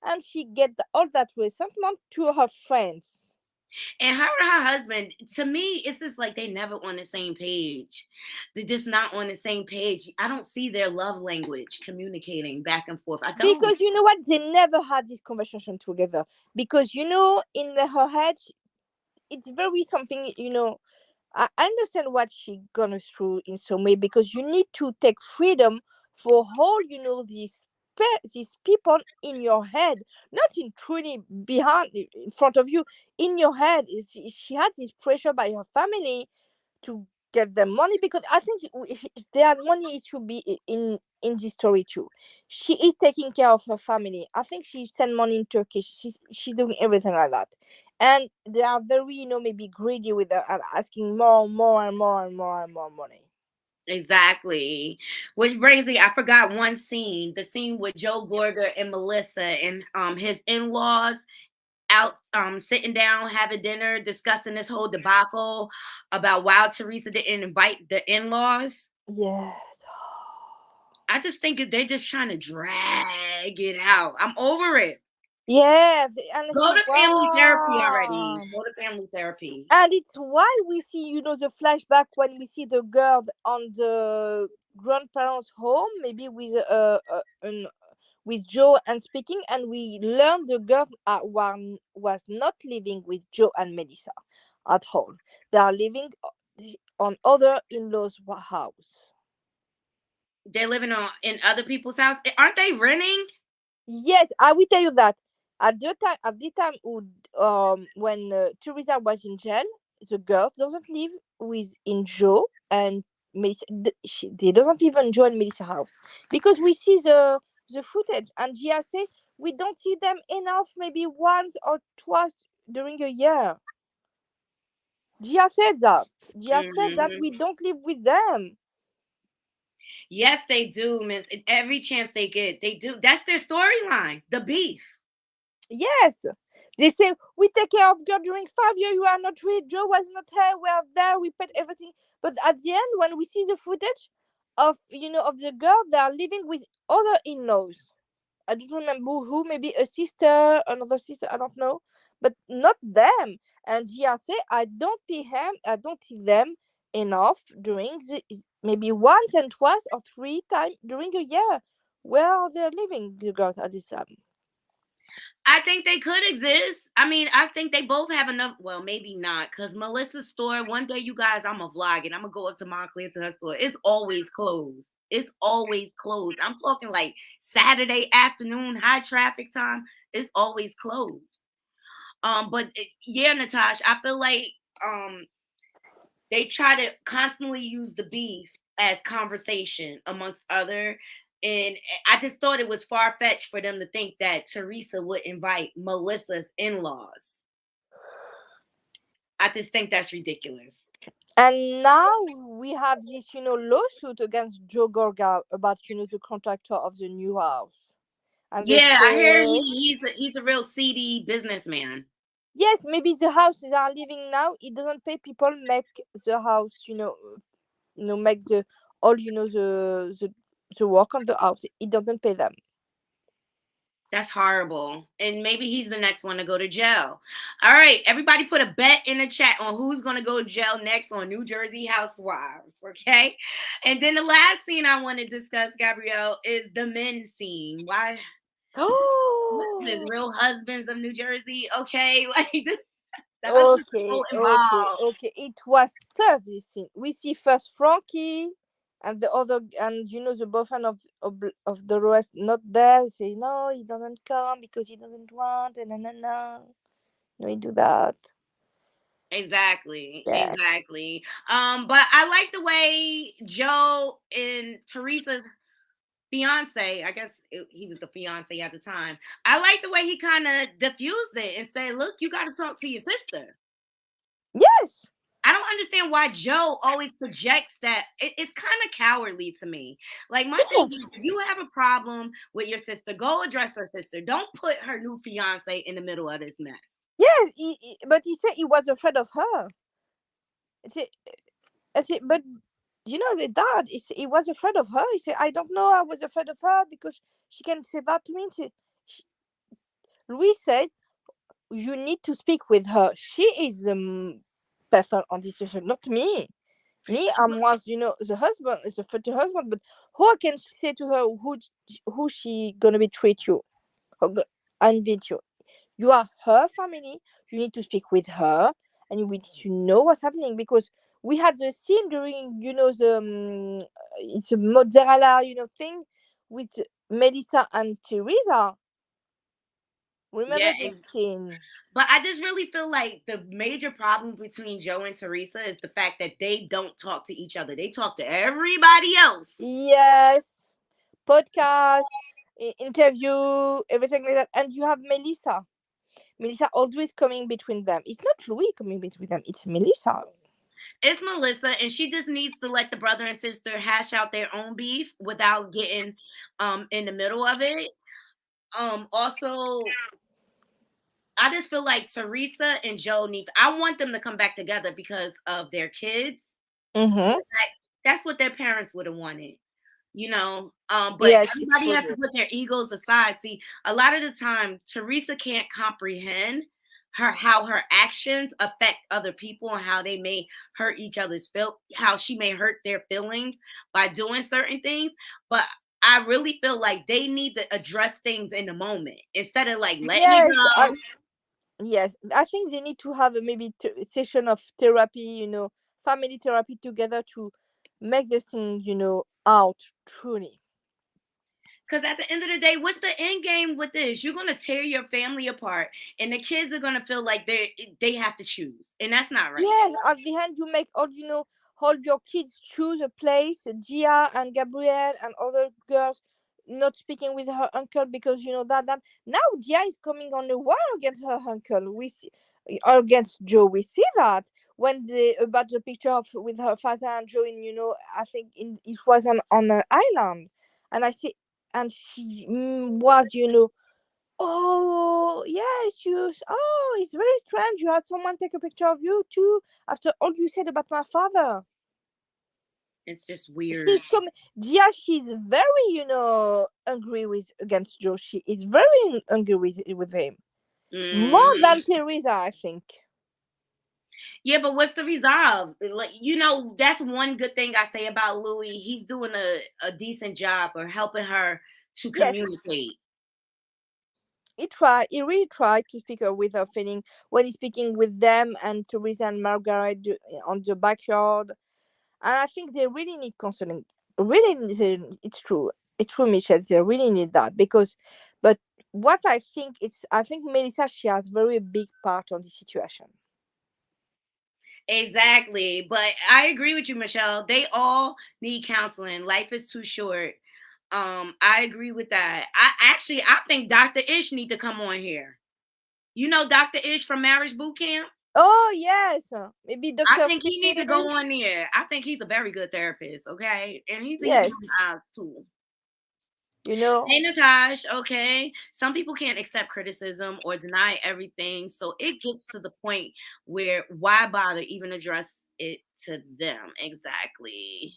and she get all that resentment to her friends. And her husband, to me, it's just like they never on the same page. They're just not on the same page. I don't see their love language communicating back and forth. I don't. Because you know what? They never had this conversation together. Because in her head, it's very something. I understand what she gone through in some way because you need to take freedom for all these people in your head, not in truly behind in front of you. In your head, is she had this pressure by her family to get them money because I think if there are money it should be in this story too. She is taking care of her family. I think she send money in Turkish. She's doing everything like that, and they are very maybe greedy with her and asking more and more and more and more money. Exactly. Which brings me, I forgot one scene, the scene with Joe Gorga and Melissa and his in-laws out sitting down having dinner discussing this whole debacle about why Teresa didn't invite the in-laws. Yes. I just think that they're just trying to drag it out. I'm over it. Yeah, Go honestly, to family therapy already. wow. Go to family therapy. And it's why we see the flashback when we see the girl on the grandparents home maybe with with Joe and speaking and we learn the girl was not living with Joe and Melissa at all. They are living on other in-laws house. They're living in other people's house. Aren't they renting? Yes, I will tell you that At the time when Teresa was in jail, the girl doesn't live in Joe and Melissa. They doesn't even join Melissa's house because we see the footage, and Gia said we don't see them enough, maybe once or twice during a year. Gia said that. Gia said that Mhm. we don't live with them. Yes, they do, Miss. Every chance they get, they do. That's their storyline. The beef. Yes. They say we take care of girl during 5 years. You are not ready. Joe was not here. We are there. We paid everything. But at the end, when we see the footage of of the girl, they are living with other in-laws. I don't remember who. Maybe a sister, another sister. I don't know, but not them. And Gia say I don't see him. I don't see them enough during maybe once and twice or three times during a year. Where are they living, the girls at this time? I think they could exist. I mean, I think they both have enough. Well, maybe not, because Melissa's store. One day, you guys, I'm gonna vlog it. I'm gonna go up to Montclair to her store. It's always closed. It's always closed. I'm talking like Saturday afternoon, high traffic time. It's always closed. But yeah, Natasha, I feel like they try to constantly use the beef as conversation amongst other. And I just thought it was far fetched for them to think that Teresa would invite Melissa's in laws. I just think that's ridiculous. And now we have this, lawsuit against Joe Gorga about, the contractor of the new house. And they Yeah, I hear say, he's a real seedy businessman. yes, maybe the house they are living now, it doesn't pay people make the house, make the all, the work on the house. It doesn't pay them. That's horrible. And maybe he's the next one to go to jail. All right, everybody put a bet in the chat on who's going to go to jail next on New Jersey Housewives, okay? And then the last scene I want to discuss, Gabrielle, is the men scene. Why? Listen, Real Husbands of New Jersey, okay? Like, the husband's so involved. Okay. It was tough, this scene. We see first Frankie and the other, and the boyfriend of the rest not there. They say no, he doesn't come because he doesn't want, and no, he do that. Exactly, Yeah. exactly. But I like the way Joe and Teresa's fiance, I guess he was the fiance at the time. I like the way he kind of diffused it and said, "Look, you got to talk to your sister." Yes. I don't understand why Joe always projects that. It's kind of cowardly to me. Like, my thing is, you have a problem with your sister, go address her sister. Don't put her new fiance in the middle of this mess. Yes, but he said he was afraid of her. But the dad, he was afraid of her. He said, I don't know, I was afraid of her because she can say that to me. Louis said, you need to speak with her. She is the person on this situation, not me. Me, I'm once, the husband is the future husband, but how can she say to her who she gonna be treat you, and beat you? You are her family. You need to speak with her, and you need to know what's happening because we had the scene during, the it's a mozzarella, thing with Melissa and Teresa. Remember Yeah, this scene? but I just really feel like the major problem between Joe and Teresa is the fact that they don't talk to each other. They talk to everybody else. Yes, podcast, interview, everything like that. And you have Melissa. Melissa always coming between them. It's not Louis coming between them. It's Melissa. It's Melissa, and she just needs to let the brother and sister hash out their own beef without getting in the middle of it. Also, I just feel like Teresa and Joe need. I want them to come back together because of their kids. Mm-hmm. That's what their parents would have wanted, But Yes, it's everybody has to true. put their egos aside. See, a lot of the time, Teresa can't comprehend how her actions affect other people and how they may hurt each other's how she may hurt their feelings by doing certain things. But I really feel like they need to address things in the moment instead of like letting it Yes, go. yes. I think they need to have a maybe session of therapy, family therapy together to make this thing, out truly. Because at the end of the day, what's the end game with this? You're gonna tear your family apart, and the kids are gonna feel like they have to choose, and that's not right. Yes, at the end you make all your kids choose a place. Gia and Gabrielle and other girls not speaking with her uncle because that now Gia is coming on a war against her uncle. We see against Joe. We see that when they about the picture of with her father and Joe in I think it was on an island, and I see and she was oh, yes, oh, it's very strange. You had someone take a picture of you too after all you said about my father. It's just weird. She's coming. Gia, she's very, angry with against Joe. She is very angry with him. More Mm. than Teresa, I think. Yeah, but what's the resolve? Like, that's one good thing I say about Louis. He's doing a decent job of helping her to Yes, communicate. he really tried to speak with her feeling when he's speaking with them and Teresa and Margaret on the backyard. And I think they really need counseling. Really, it's true. It's true, Michelle. They really need that but what I think Melissa, she has very big part on the situation. Exactly. But I agree with you, Michelle. They all need counseling. Life is too short. I agree with that. I think Dr. Ish need to come on here. You know Dr. Ish from Marriage Boot Camp? Oh yes, maybe I Dr. think he need to go Phil. on there. I think he's a very good therapist, okay? And he's Yes, on the eyes too. you know. Hey, Natasha, okay? Some people can't accept criticism or deny everything. So it gets to the point where why bother even address it to them? Exactly.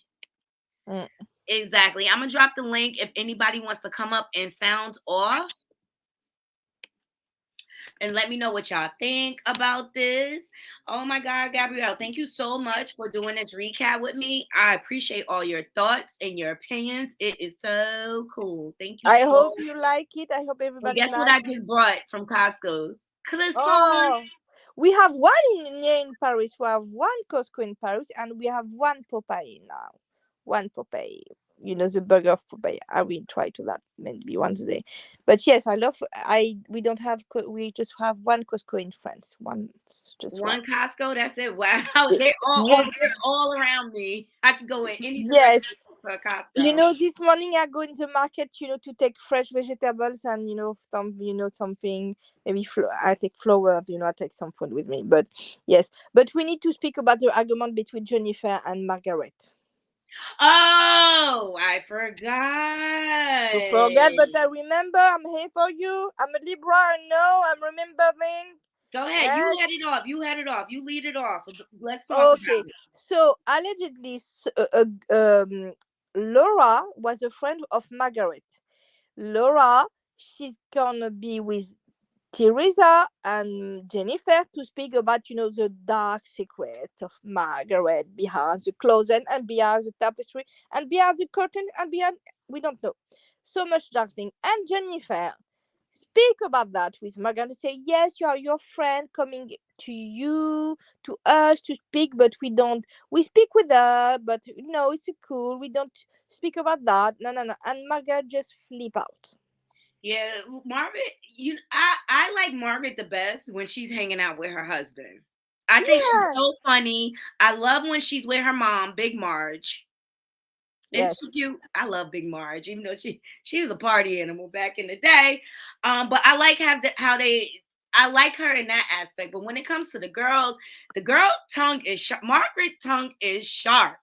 Mm. Exactly. I'm going to drop the link if anybody wants to come up and sound off and let me know what y'all think about this. Oh my God, Gabrielle, thank you so much for doing this recap with me. I appreciate all your thoughts and your opinions. It is so cool. Thank you I so. hope you like it. I hope And everybody guess what I likes. just brought from Costco? Croissant. Oh, we have one in Paris. We have one Costco in Paris, and we have one Popeye now. One Popeye. The burger of Popeye. I will try to that maybe once a day. But yes, I love. We don't have. We just have one Costco in France. Just one. One Costco. That's it. Wow, they're all around me. I can go in any Yes. direction for a Costco. This morning I go in the market, to take fresh vegetables and something. Maybe I take flour. I take some food with me. But yes, but we need to speak about the argument between Jennifer and Margaret. Oh, I forgot. You forget, but I remember. I'm here for you. I'm a Libra. I know. I'm remembering. Go ahead. You Yes. head it off. You head it off. You lead it off. Let's talk Okay. about it. So allegedly, Laura was a friend of Margaret. Laura, she's gonna be with Teresa and Jennifer to speak about, the dark secrets of Margaret behind the closet and behind the tapestry and behind the curtain and behind, we don't know. So much dark thing. And Jennifer speak about that with Margaret and say, yes, you are your friend coming to you, to us to speak, but we speak with her, but no, it's cool. We don't speak about that. No, no, no. And Margaret just flip out. Yeah, Margaret. I like Margaret the best when she's hanging out with her husband. I think she's Yeah. so funny. I love when she's with her mom, Big Marge. And Yes. she cute. I love Big Marge, even though she was a party animal back in the day. But I like how they. I like her in that aspect. But when it comes to the girl tongue is sharp. Margaret's tongue is sharp.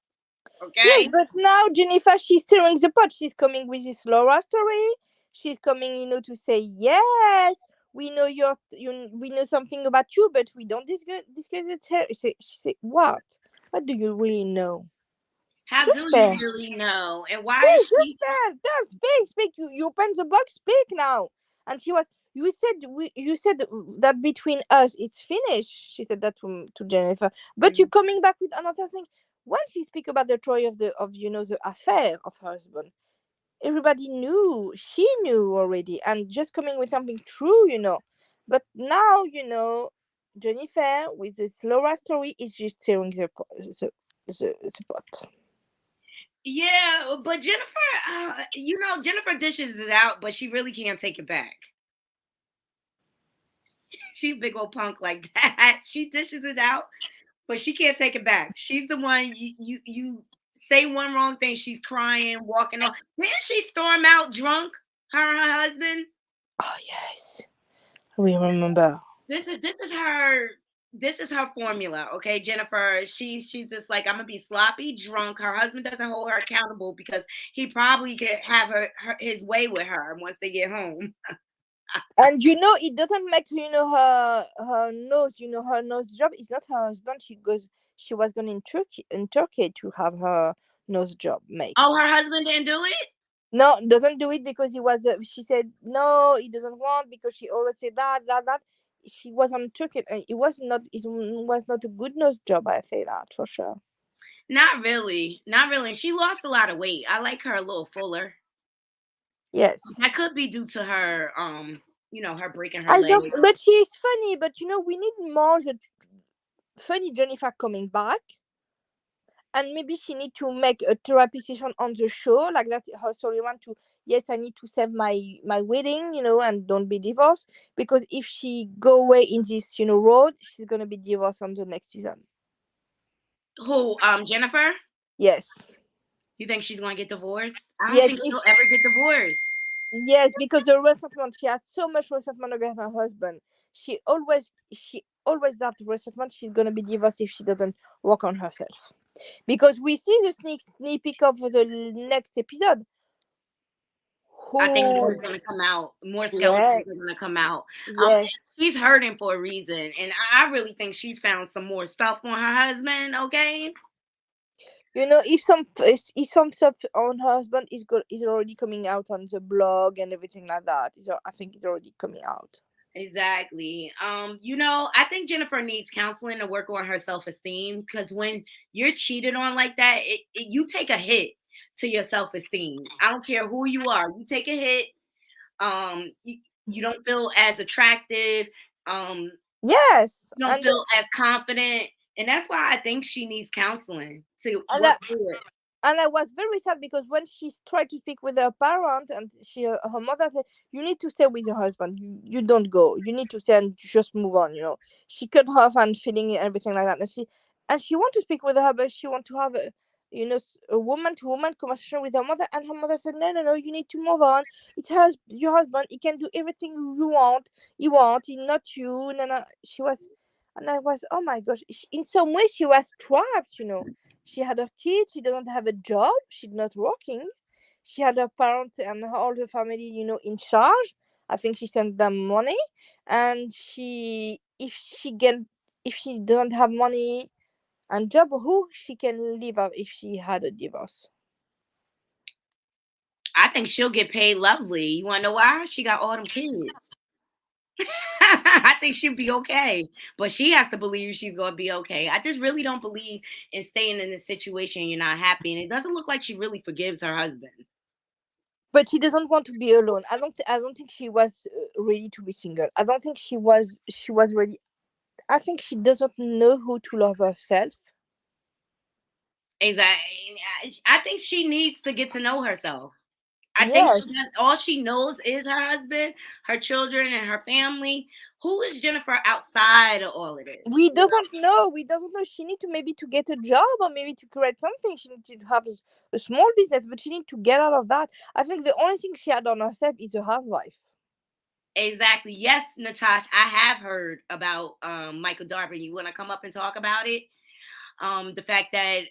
Yes, Okay. but now Jennifer, she's stirring the pot. She's coming with this Laura story. She's coming, to say yes. We know we know something about you, but we don't discuss it here. She say, what? What do you really know? How Just do you tell. really know? And why Please, is just she? tell. Speak. You open the box. Speak now. And she was. You said that between us it's finished. She said that to Jennifer. But you're coming back with another thing. When she speak about the Troy the affair of her husband, everybody knew. She knew already, and just coming with something true. But now Jennifer with this Laura story is just tearing the pot. Yeah, but Jennifer, Jennifer dishes it out, but she really can't take it back. She's a big old punk like that. She dishes it out, but she can't take it back. She's the one you say one wrong thing, she's crying, walking off. Didn't she storm out drunk? Her and her husband. Oh yes, we remember. This is her formula, okay, Jennifer. She's just like, I'm gonna be sloppy drunk. Her husband doesn't hold her accountable because he probably could have his way with her once they get home. And it doesn't make her nose. Her nose job is not her husband. She was going in Turkey to have her nose job made. Oh, her husband didn't do it? No, doesn't do it because he was. She said no, he doesn't want because she always said that. She was on Turkey, and it was not. It was not a good nose job. I say that for sure. Not really. Not really. She lost a lot of weight. I like her a little fuller. Yes. That could be due to her her breaking her I leg. don't. But she is funny. But we need more the funny Jennifer coming back. And maybe she need to make a therapy session on the show, like that. Her story want to, yes, I need to save my wedding, and don't be divorced. Because if she go away in this, road, she's gonna be divorced on the next season. Who? Jennifer? Yes. You think she's gonna get divorced? I don't Yes. think she'll ever get divorced. Yes, because the resentment, she had so much resentment against her husband. She always that resentment. She's gonna be divorced if she doesn't work on herself. Because we see the sneak peek of the next episode. I think more is gonna come out. More skeletons are gonna come out. Yes. She's hurting for a reason, and I really think she's found some more stuff on her husband. Okay. If some stuff on her husband is already coming out on the blog and everything like that. I think it's already coming out. Exactly. I think Jennifer needs counseling to work on her self-esteem, because when you're cheated on like that, you take a hit to your self-esteem. I don't care who you are. You take a hit. You don't feel as attractive. Yes. You don't feel as confident. And that's why I think she needs counseling to work through it. And I was very sad because when she tried to speak with her parent, and her mother said, "You need to stay with your husband. You don't go. You need to stay and just move on." She cut off and feeling and everything like that. And she want to speak with her, but she want to have a woman to woman conversation with her mother. And her mother said, "No, no, no. You need to move on. It's your husband. He can do everything you want. He not you." No. She was, and I was, oh my gosh. In some way, she was trapped. She had her kids. She doesn't have a job. She's not working. She had her parents and all her family, in charge. I think she sent them money, and if she doesn't have money and job, who she can live off if she had a divorce? I think she'll get paid lovely. You want to know why? She got all them kids. I think she'll be okay, but she has to believe she's going to be okay. I just really don't believe in staying in this situation you're not happy, and it doesn't look like she really forgives her husband. But she doesn't want to be alone. I don't think she was ready to be single. I don't think she was ready. I think she doesn't know who to love herself. Exactly. I think she needs to get to know herself. I think all she knows is her husband, her children, and her family. Who is Jennifer outside of all of this? We don't know. She need to maybe to get a job, or maybe to create something. She need to have a small business, but she need to get out of that. I think the only thing she had on herself is a housewife. Exactly. Yes, Natasha, I have heard about Michael Darby. You want to come up and talk about it? The fact that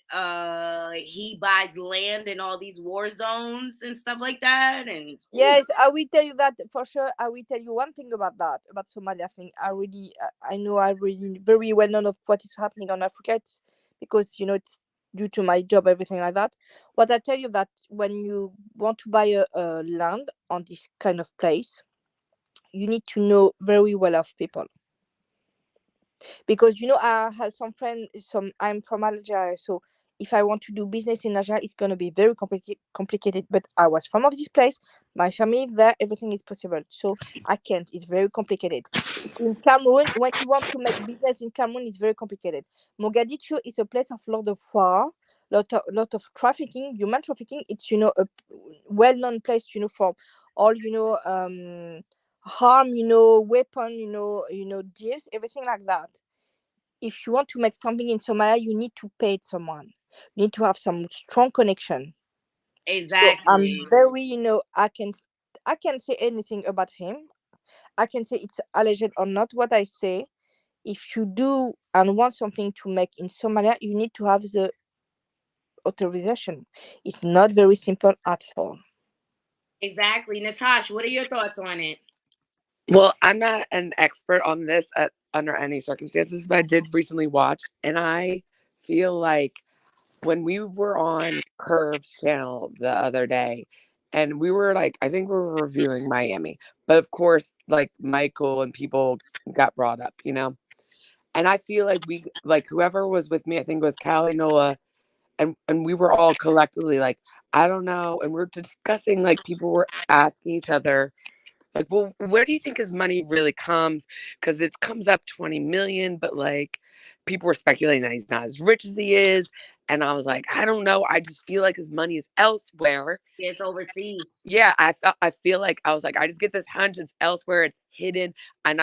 he buys land in all these war zones and stuff like that. And yes, I will tell you that for sure. I will tell you one thing about that, about Somalia thing. I know I really very well know of what is happening on Africa. It's because it's due to my job, everything like that. But I tell you that when you want to buy a land on this kind of place, you need to know very well of people. Because I have some friends. I'm from Algeria, so if I want to do business in Algeria, it's gonna be very complicated. But I was from of this place, my family there, everything is possible. So I can't. It's very complicated. In Cameroon, when you want to make business in Cameroon, it's very complicated. Mogadishu is a place of lot of war, lot of trafficking, human trafficking. It's a well-known place, for all harm, weapon, deals, everything like that. If you want to make something in Somalia, you need to pay someone. You need to have some strong connection. So I'm Exactly. very, I can say anything about him. I can say it's alleged or not. What I say, if you do and want something to make in Somalia, you need to have the authorization. It's not very simple at all. Exactly. Natasha, what are your thoughts on it? Well, I'm not an expert on this under any circumstances, but I did recently watch, and I feel like when we were on Curve's channel the other day, and we were like, I think we were reviewing Miami, but of course, like Michael and people got brought up, and I feel like whoever was with me, I think it was Callie, Nola, and we were all collectively like, I don't know, and we're discussing, like, people were asking each other, like, well, where do you think his money really comes? Because it comes up 20 million, but like people were speculating that he's not as rich as he is. And I was like, I don't know. I just feel like his money is elsewhere. It's overseas. Yeah, I feel like I was like, I just get this hunch it's elsewhere, it's hidden. And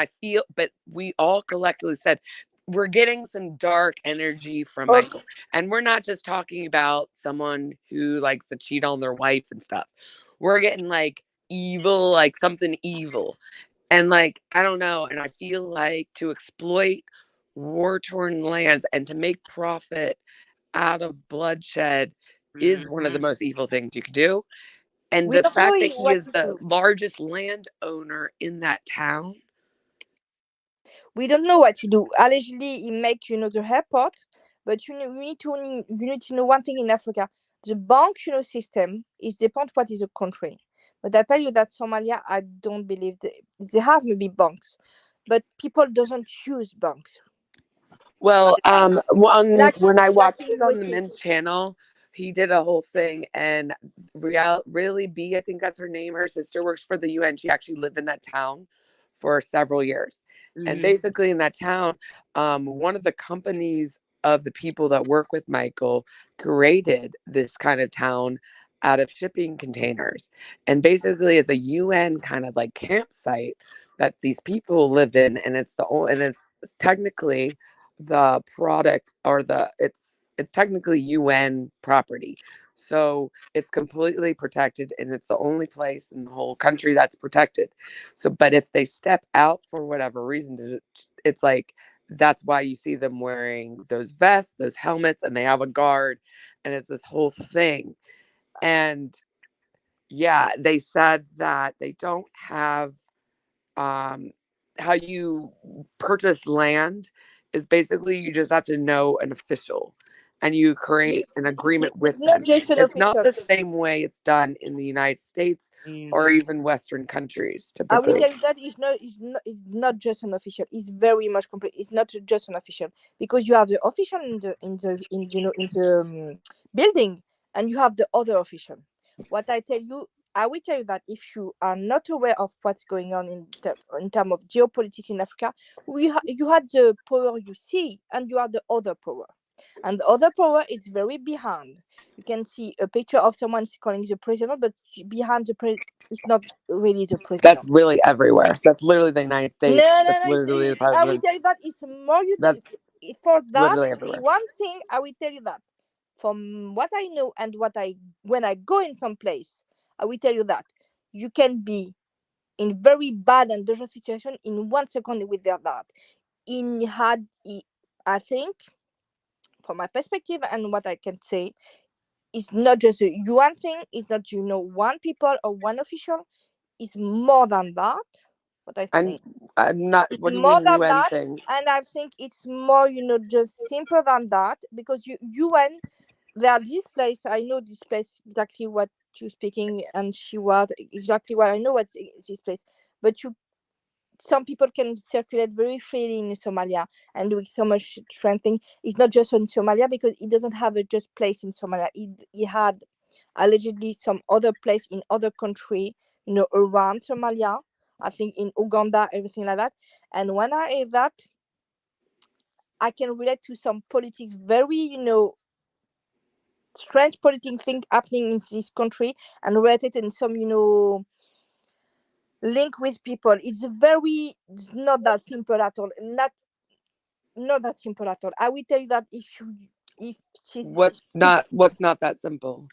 but we all collectively said, we're getting some dark energy from Oh, Michael. And we're not just talking about someone who likes to cheat on their wife and stuff. We're getting like evil, like something evil. And like, I don't know. And I feel like to exploit war torn lands and to make profit out of bloodshed is one of the Mhm. most evil things you could do. And we the don't know fact that he what is to the do. largest landowner in that town. We don't know what to do. Allegedly, he make the airport, but you need to know one thing in Africa: the bank system is depend what is a country. But I tell you that Somalia, I don't believe they have maybe banks, but people doesn't choose banks. You Well, understand? when I Like watched in it on the USA. men's channel, he did a whole thing, and really B, I think that's her name. Her sister works for the UN. She actually lived in that town for several years, and Mhm. basically in that town, one of the companies of the people that work with Michael created this kind of town out of shipping containers, and basically it's a UN kind of like campsite that these people lived in, and it's technically the product or it's technically UN property. So it's completely protected and it's the only place in the whole country that's protected. So but if they step out for whatever reason, it's like that's why you see them wearing those vests, those helmets, and they have a guard, and it's this whole thing. And yeah, they said that they don't have um, how you purchase land is basically you just have to know an official and you create an agreement It's with not them. just an It's not official. the same way it's done in the United States or even Western countries I will typically. tell you that it's not just an official. It's very much complete. It's not just an official because you have the official in the building, and you have the other official. What I tell you, I will tell you that if you are not aware of what's going on in terms of geopolitics in Africa, you had the power you see, and you are the other power. And the other power is very behind. You can see a picture of someone calling the president, but behind the president is not really the That's president. really everywhere. That's literally the United No, States. no, That's no. literally the I will president. tell you that it's more That's for that. literally everywhere. One thing I will tell you that from what I know and what I when I go in some place, I will tell you that you can be in very bad and dangerous situation in 1 second with that. I think from my perspective and what I can say, it's not just a UN thing. It's not one people or one official. It's more than that. What I And think. I'm not, It's what do you more mean than UN that, thing? and I think it's more just simple than that because UN, there are this place. I know this place exactly what you're speaking, and she was exactly what I know what this place. But some people can circulate very freely in Somalia and doing so much strengthening. It's not just in Somalia because it doesn't have a just place in Somalia. It had allegedly some other place in other country, around Somalia. I think in Uganda, everything like that. And when I hear that, I can relate to some politics very, strange political thing happening in this country and related in some, link with people. It's not that simple at all. Not that simple at all. I will tell you that if What's not that simple?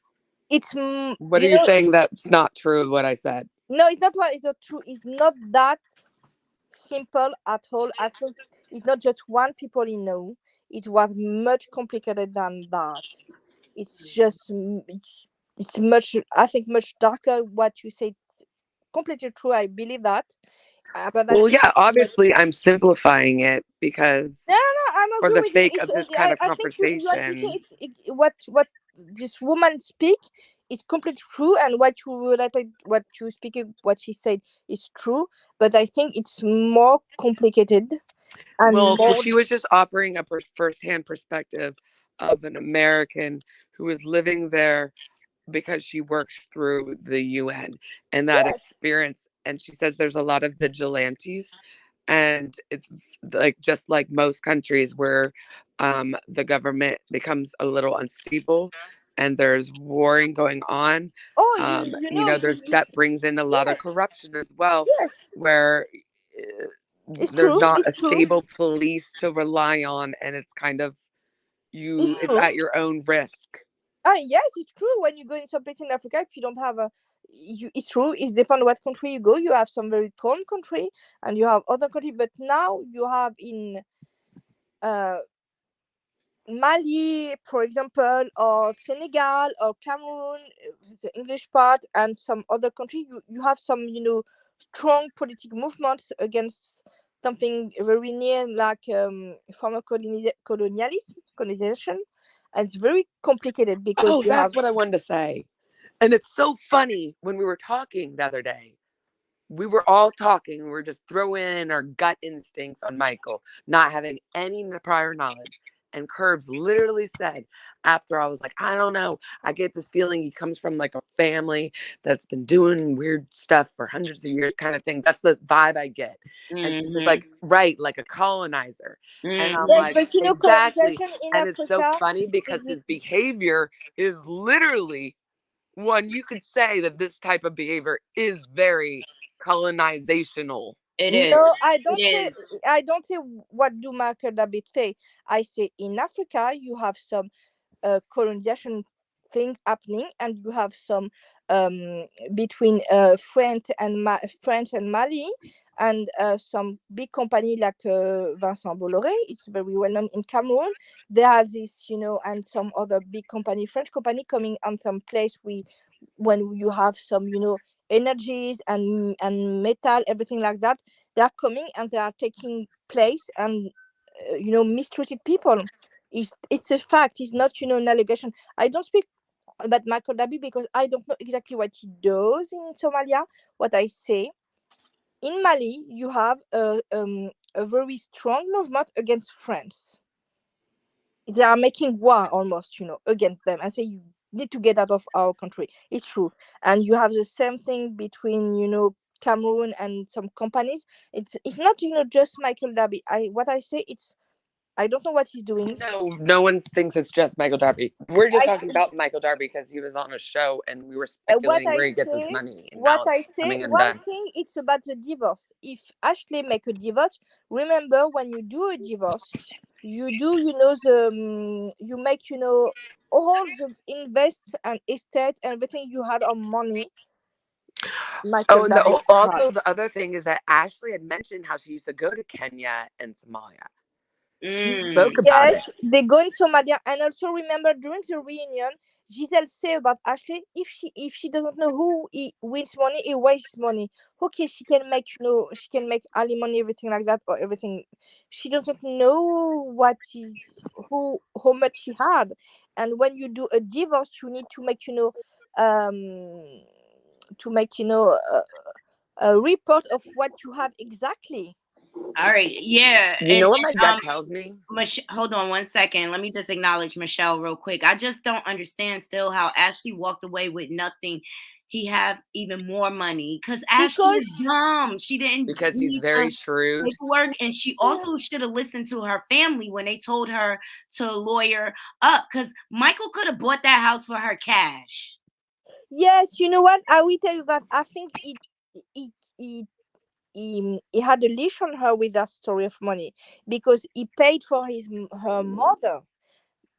it's What are you saying that's not true? What I said? No, it's not what it's not true. It's not that simple at all. I think it's not just one people you know. It was much complicated than that. It's just it's much. I think much darker. What you said, completely true. I believe that. But I Well, think yeah, obviously I'm simplifying it because no, I'm for agree the with you. sake of this kind of I think what you conversation. say, what this woman speak, it's completely true, and what you related, what you speak, what she said is true. But I think it's more complicated and Well, more. she was just offering a firsthand perspective of an American who is living there because she works through the UN and that Yes, experience. And she says there's a lot of vigilantes, and it's like just like most countries where the government becomes a little unstable and there's warring going on. oh, you know, There's that brings in a lot of yes, corruption as well, yes, where it's there's true, not a it's true, stable police to rely on, and it's kind of it's it's true. at your own risk. Yes, it's true. When you go in some place in Africa, if you don't have it's true. It's depend what country you go. You have some very calm country, and you have other country. But now you have in uh, Mali, for example, or Senegal or Cameroon, the English part, and some other country. You have some strong political movements against something very near like former colonization, and it's very complicated because Oh, you have. that's what I wanted to say. And it's so funny when we were talking the other day. We were all talking. We were just throwing in our gut instincts on Michael, not having any prior knowledge. And Curbs literally said, after I was like, I don't know, I get this feeling he comes from like a family that's been doing weird stuff for hundreds of years, kind of thing. That's the vibe I get. And she was like, right, like a colonizer. And I'm Yes, like, but exactly. colonization in And it's so Africa funny because is his behavior is literally one you could say that this type of behavior is very colonizational. It is. no. It is. I don't say what do Michael David say. I say in Africa you have some colonization thing happening, and you have some between France and Mali, and some big company like Vincent Bolloré. It's very well known in Cameroon. There are this, and some other big company, French company, coming on some place when you have some, energies and metal, everything like that. They are coming and they are taking place and mistreated people. It's a fact. It's not an allegation. I don't speak about Michael Dabi because I don't know exactly what he does in Somalia. What I say, in Mali, you have a very strong movement against France. They are making war almost, against them and say you need to get out of our country. It's true. And you have the same thing between, Cameroon and some companies. It's not, just Michael Dabi. What I say, I don't know what he's doing. No one thinks it's just Michael Darby. We're just I talking about Michael Darby because he was on a show and we were what speculating I where he gets his say, money, and now it's coming one undone. thing, it's about the divorce. If Ashley make a divorce, remember when you do a divorce, you do, you make, all the invest and estate and everything you had on money. Oh, Michael and David had. also the other thing is that Ashley had mentioned how she used to go to Kenya and Somalia. She spoke about it. Yes, they go in Somalia, and also remember during the reunion, Giselle say about Ashley, if she doesn't know who he wins money, he wastes money. Okay, she can make she can make alimony, everything like that, or everything. She doesn't know what is how much she had, and when you do a divorce, you need to make to make a report of what you have exactly. All right. Yeah. You And know what my gut tells me? Hold on one second. Let me just acknowledge Michelle real quick. I just don't understand still how Ashley walked away with nothing. he have even more money? Because Ashley is dumb. She didn't Because he's read very the shrewd. paperwork, and she also should have listened to her family when they told her to lawyer up. Because Michael could have bought that house for her cash. Yes, you know what? I will tell you that I think it, he had a leash on her with that story of money, because he paid for her mother.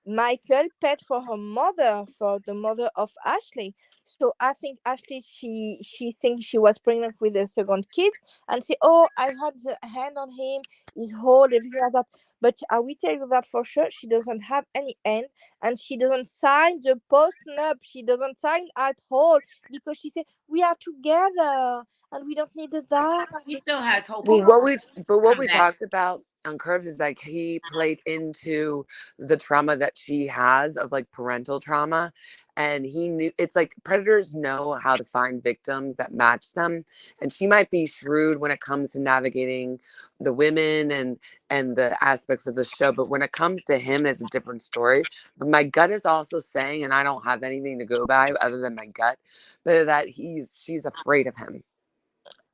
Michael paid for her mother, for the mother of Ashley. So I think Ashley, she thinks she was pregnant with a second kid, and say, "Oh, I had the hand on him, he's old, everything like that." But I will tell you that for sure, she doesn't have any hand, and she doesn't sign the post-nup. She doesn't sign at all, because she said we are together and we don't need that. He still has hope. Well, what come we back. talked about on Curves is like he played into the trauma that she has of like parental trauma, and he knew it's like predators know how to find victims that match them, and she might be shrewd when it comes to navigating the women and the aspects of the show, but when it comes to him, it's a different story. But my gut is also saying, and I don't have anything to go by other than my gut, but that she's afraid of him.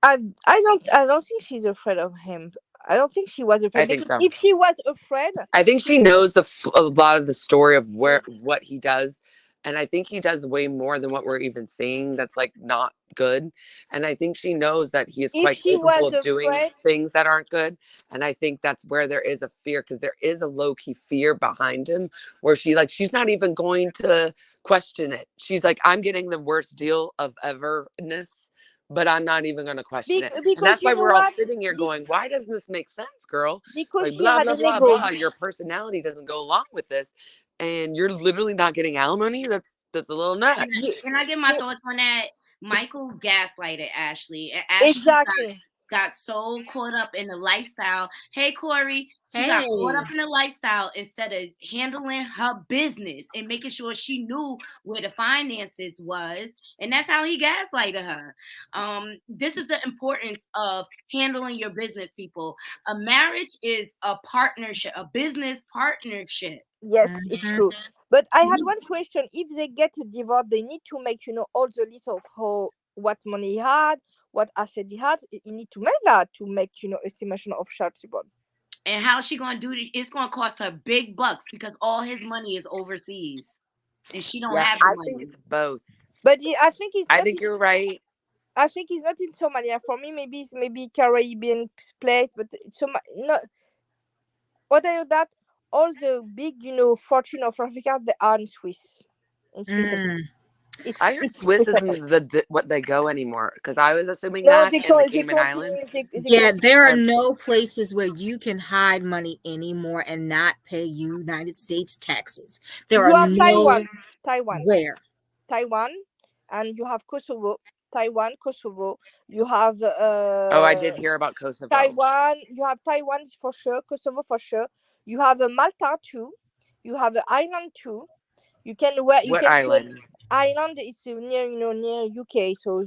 I don't think she's afraid of him. I don't think she was afraid, I think because so. if she was afraid, I think she knows a lot of the story of what he does, and I think he does way more than what we're even seeing. That's like not good, and I think she knows that he is if quite she capable was of doing afraid, things that aren't good, and I think that's where there is a fear, because there is a low key fear behind him, where she's not even going to question it. She's like, I'm getting the worst deal of everness, but I'm not even going to question it. And because that's you why know we're all what, sitting here going, why doesn't this make sense, girl? because Like she blah had blah an blah ego. blah. Your personality doesn't go along with this, and you're literally not getting alimony. That's a little nuts. Can I get my thoughts on that? Michael gaslighted Ashley, and Ashley Exactly. got so caught up in the lifestyle. Hey, Corey, she got caught up in the lifestyle instead of handling her business and making sure she knew where the finances was, and that's how he gaslighted her. This is the importance of handling your business, people. A marriage is a partnership, a business partnership. Yes, it's true. But I had one question. If they get a divorce, they need to make, all the list of what money he had, what asset he had. You need to make that to make, estimation of child support. And how's she gonna do it? It's gonna cost her big bucks because all his money is overseas, and she don't Yeah, have the I think money. it's both. But I think it's I not. think you're right. I think it's not in Somalia. For me, maybe it's Caribbean place, but no. What are that? All the big, fortune of Africa, they are in Swiss. In Switzerland. I heard Swiss isn't what they go anymore, because I was assuming No, that in the Cayman Islands. Yeah, there are no places where you can hide money anymore and not pay United States taxes. There You are have no Taiwan, where. and you have Kosovo, Taiwan, Kosovo. You have Oh, I did hear about Kosovo. Taiwan. You have Taiwan for sure, Kosovo for sure. You have Malta too. You have Ireland too. You can What island? Ireland is near near UK, so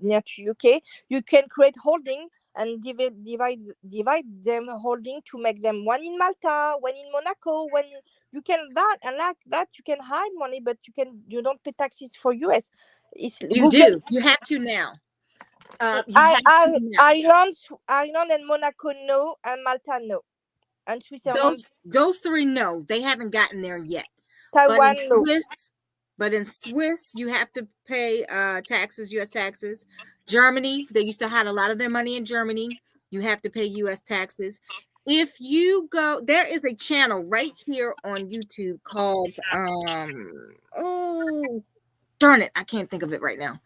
near to UK. You can create holding and divide them holding to make them one in Malta, one in Monaco. When you can that, and like that you can hide money, but you don't pay taxes for US. It's You Google. do. You have to now. Ireland and Monaco no, and Malta no, and Switzerland. Those three no, they haven't gotten there yet. Taiwan no. But in Swiss, you have to pay taxes, U.S. taxes. Germany, they used to hide a lot of their money in Germany. You have to pay U.S. taxes. If you go, there is a channel right here on YouTube called oh darn it, I can't think of it right now.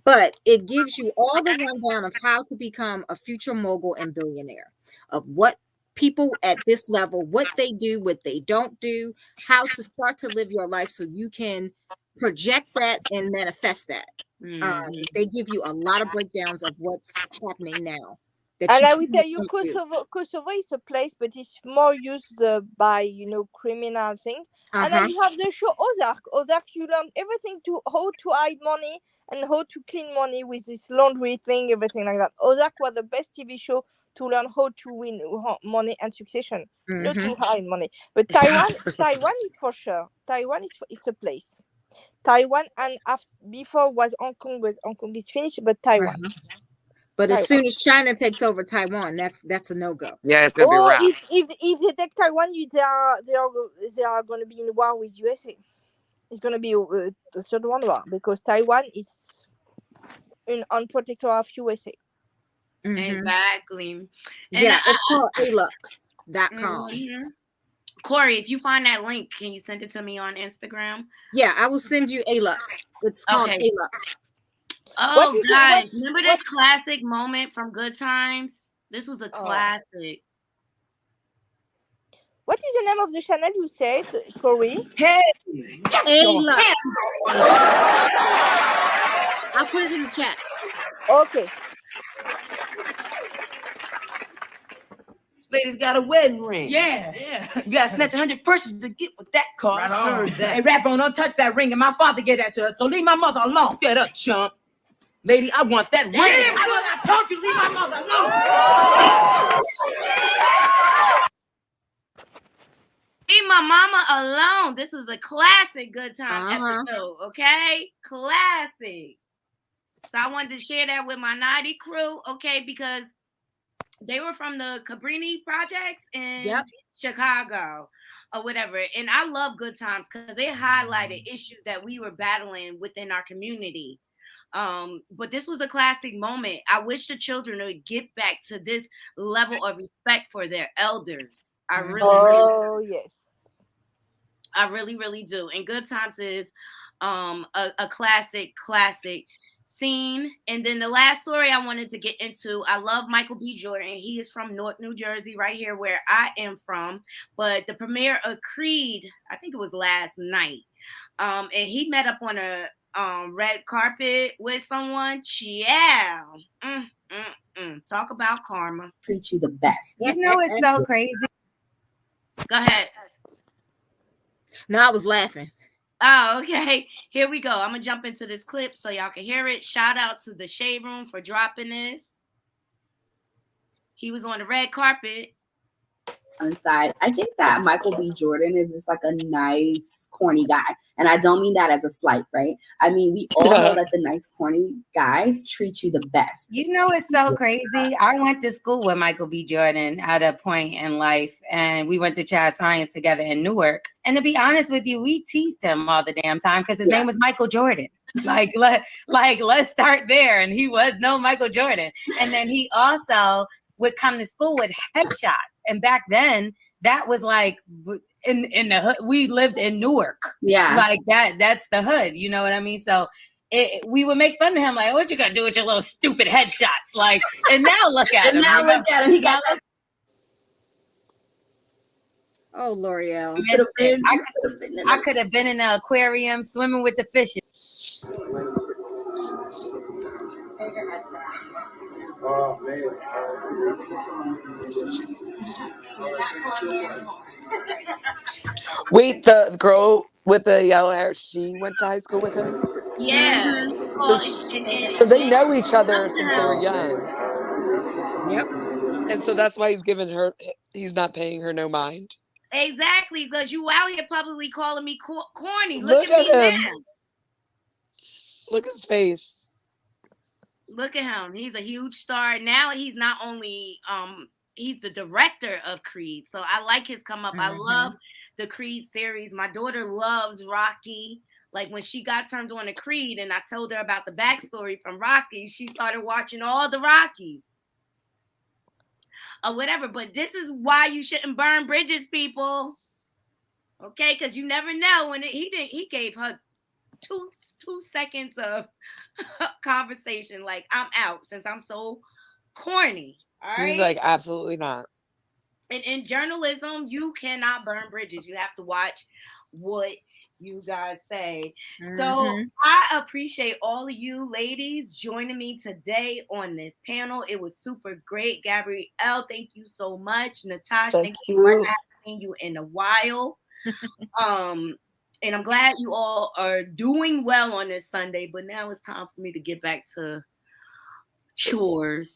But it gives you all the rundown of how to become a future mogul and billionaire, of what people at this level, what they do, what they don't do, how to start to live your life so you can project that and manifest that. They give you a lot of breakdowns of what's happening now. And I will tell you, Kosovo is a place, but it's more used by criminal things. And then you have the show Ozark. Ozark, you learn everything to how to hide money and how to clean money with this laundry thing, everything like that. Ozark was the best TV show to learn how to win money and succession, not to hide money. But Taiwan is for sure. Taiwan it's a place. Taiwan, and before was Hong Kong, but Hong Kong is finished, but Taiwan. But as Taiwan. soon as China takes over Taiwan, that's a no-go. Yeah, it's gonna be rough. If they take Taiwan, they are going to be in war with USA. It's going to be the third one war because Taiwan is on protector of USA. Exactly. And it's called alux.com. Corey, if you find that link, can you send it to me on Instagram? Yeah, I will send you alux. It's called alux. Oh, guys, remember this classic moment from Good Times? This was a classic. What is the name of the channel you said, Corey? Hey, alux. I'll put it in the chat. Okay. This lady's got a wedding ring. Yeah. You gotta snatch 100 purses to get what that costs. Right on. Hey, Rap on, don't touch that ring, and my father gave that to her, so leave my mother alone. Get up, chump. Lady, I want that ring. I told you, leave my mother alone. Leave my mama alone. This was a classic Good Time episode, okay? Classic. So I wanted to share that with my Naughty crew, okay? Because they were from the Cabrini Projects in Chicago or whatever. And I love Good Times because they highlighted issues that we were battling within our community. But this was a classic moment. I wish the children would get back to this level of respect for their elders. I really yes. I really, really do. And Good Times is a classic scene. And then the last story I wanted to get into, I love Michael B. Jordan. He is from Newark, New Jersey, right here where I am from. But the premiere of Creed, I think it was last night. And he met up on a red carpet with someone. Yeah. Talk about karma. Treat you the best. You know it's so crazy. Go ahead. No, I was laughing. Oh, okay. Here we go. I'm going to jump into this clip so y'all can hear it. Shout out to the Shade Room for dropping this. He was on the red carpet. Inside, I think that Michael B. Jordan is just like a nice, corny guy. And I don't mean that as a slight, right? I mean, we all know that the nice, corny guys treat you the best. You know, it's so crazy. I went to school with Michael B. Jordan at a point in life, and we went to Chad Science together in Newark. And to be honest with you, we teased him all the damn time because his name was Michael Jordan. Let's start there. And he was no Michael Jordan. And then he also would come to school with headshots. And back then, that was like in the hood. We lived in Newark. Yeah. Like that's the hood. You know what I mean? So we would make fun of him. Like, what you gonna do with your little stupid headshots? Like, and now look at him. And now look at him. He got Oh, L'Oreal. I could have been in the aquarium swimming with the fishes. Oh, man. Wait, the girl with the yellow hair, she went to high school with him? Yeah. So they know each other since they were young. Yep. And so that's why he's not paying her no mind. Exactly, because you out here publicly calling me corny. Look at me him. now. Look at his face. Look at him. He's a huge star. Now he's not only he's the director of Creed. So I like his come up. I love the Creed series. My daughter loves Rocky. Like when she got turned on to Creed and I told her about the backstory from Rocky, she started watching all the Rockies. Or whatever. But this is why you shouldn't burn bridges, people. Okay, because you never know when he gave her two seconds of conversation. Like, I'm out since I'm so corny. All right. He's like, absolutely not. And in journalism, you cannot burn bridges. You have to watch what you guys say. So I appreciate all of you ladies joining me today on this panel. It was super great. Gabrielle, thank you so much. Natasha, thank you so much. I haven't seen you in a while. And I'm glad you all are doing well on this Sunday, but now it's time for me to get back to chores.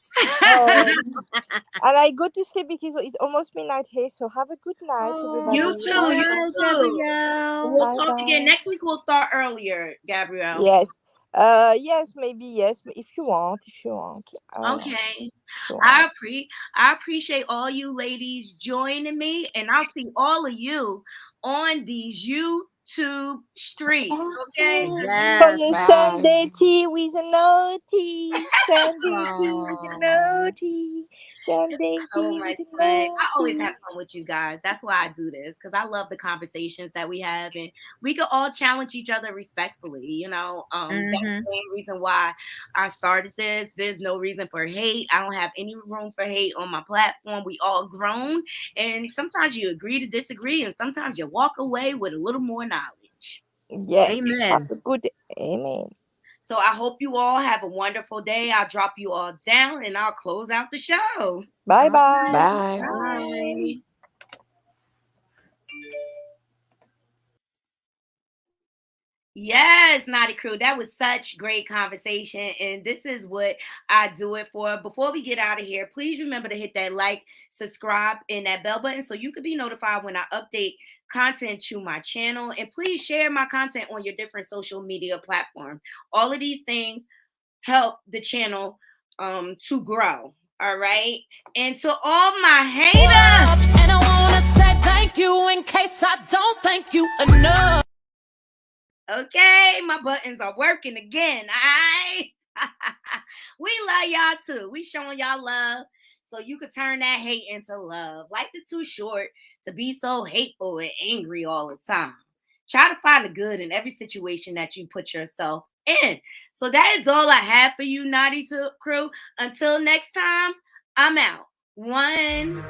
And I go to sleep because it's almost midnight here. So have a good night, everybody. You too. Bye, You too. Gabrielle. We'll Bye talk again bye. next week. We'll start earlier, Gabrielle. Yes. Yes, maybe yes. If you want. Okay. Sure. I appreciate all you ladies joining me, and I'll see all of you on these YouTube streets. Okay. Yes, For your Bye. Sunday tea with a naughty. Sunday tea with a Aw. naughty. Sunday Oh tea my with a God. I always naughty. have fun with you guys. That's why I do this, because I love the conversations that we have, and we could all challenge each other respectfully. You know, that's Mhm. the main reason why I started this. There's no reason for hate. I don't have any room for hate on my platform. We all grown, and sometimes you agree to disagree, and sometimes you walk away with a little more knowledge. Yes. Amen. Have a good amen. So I hope you all have a wonderful day. I'll drop you all down, and I'll close out the show. Bye All bye. Bye. Bye. Yes, Naughty Crew. That was such great conversation. And this is what I do it for. Before we get out of here, please remember to hit that like, subscribe, and that bell button so you can be notified when I update content to my channel. And please share my content on your different social media platforms. All of these things help the channel to grow. All right. And to all my haters. And I wanna say thank you in case I don't thank you enough. Okay, my buttons are working again. We love y'all too. We showing y'all love so you could turn that hate into love. Life is too short to be so hateful and angry all the time. Try to find the good in every situation that you put yourself in. So that is all I have for you, Naughty Crew. Until next time, I'm out. 1.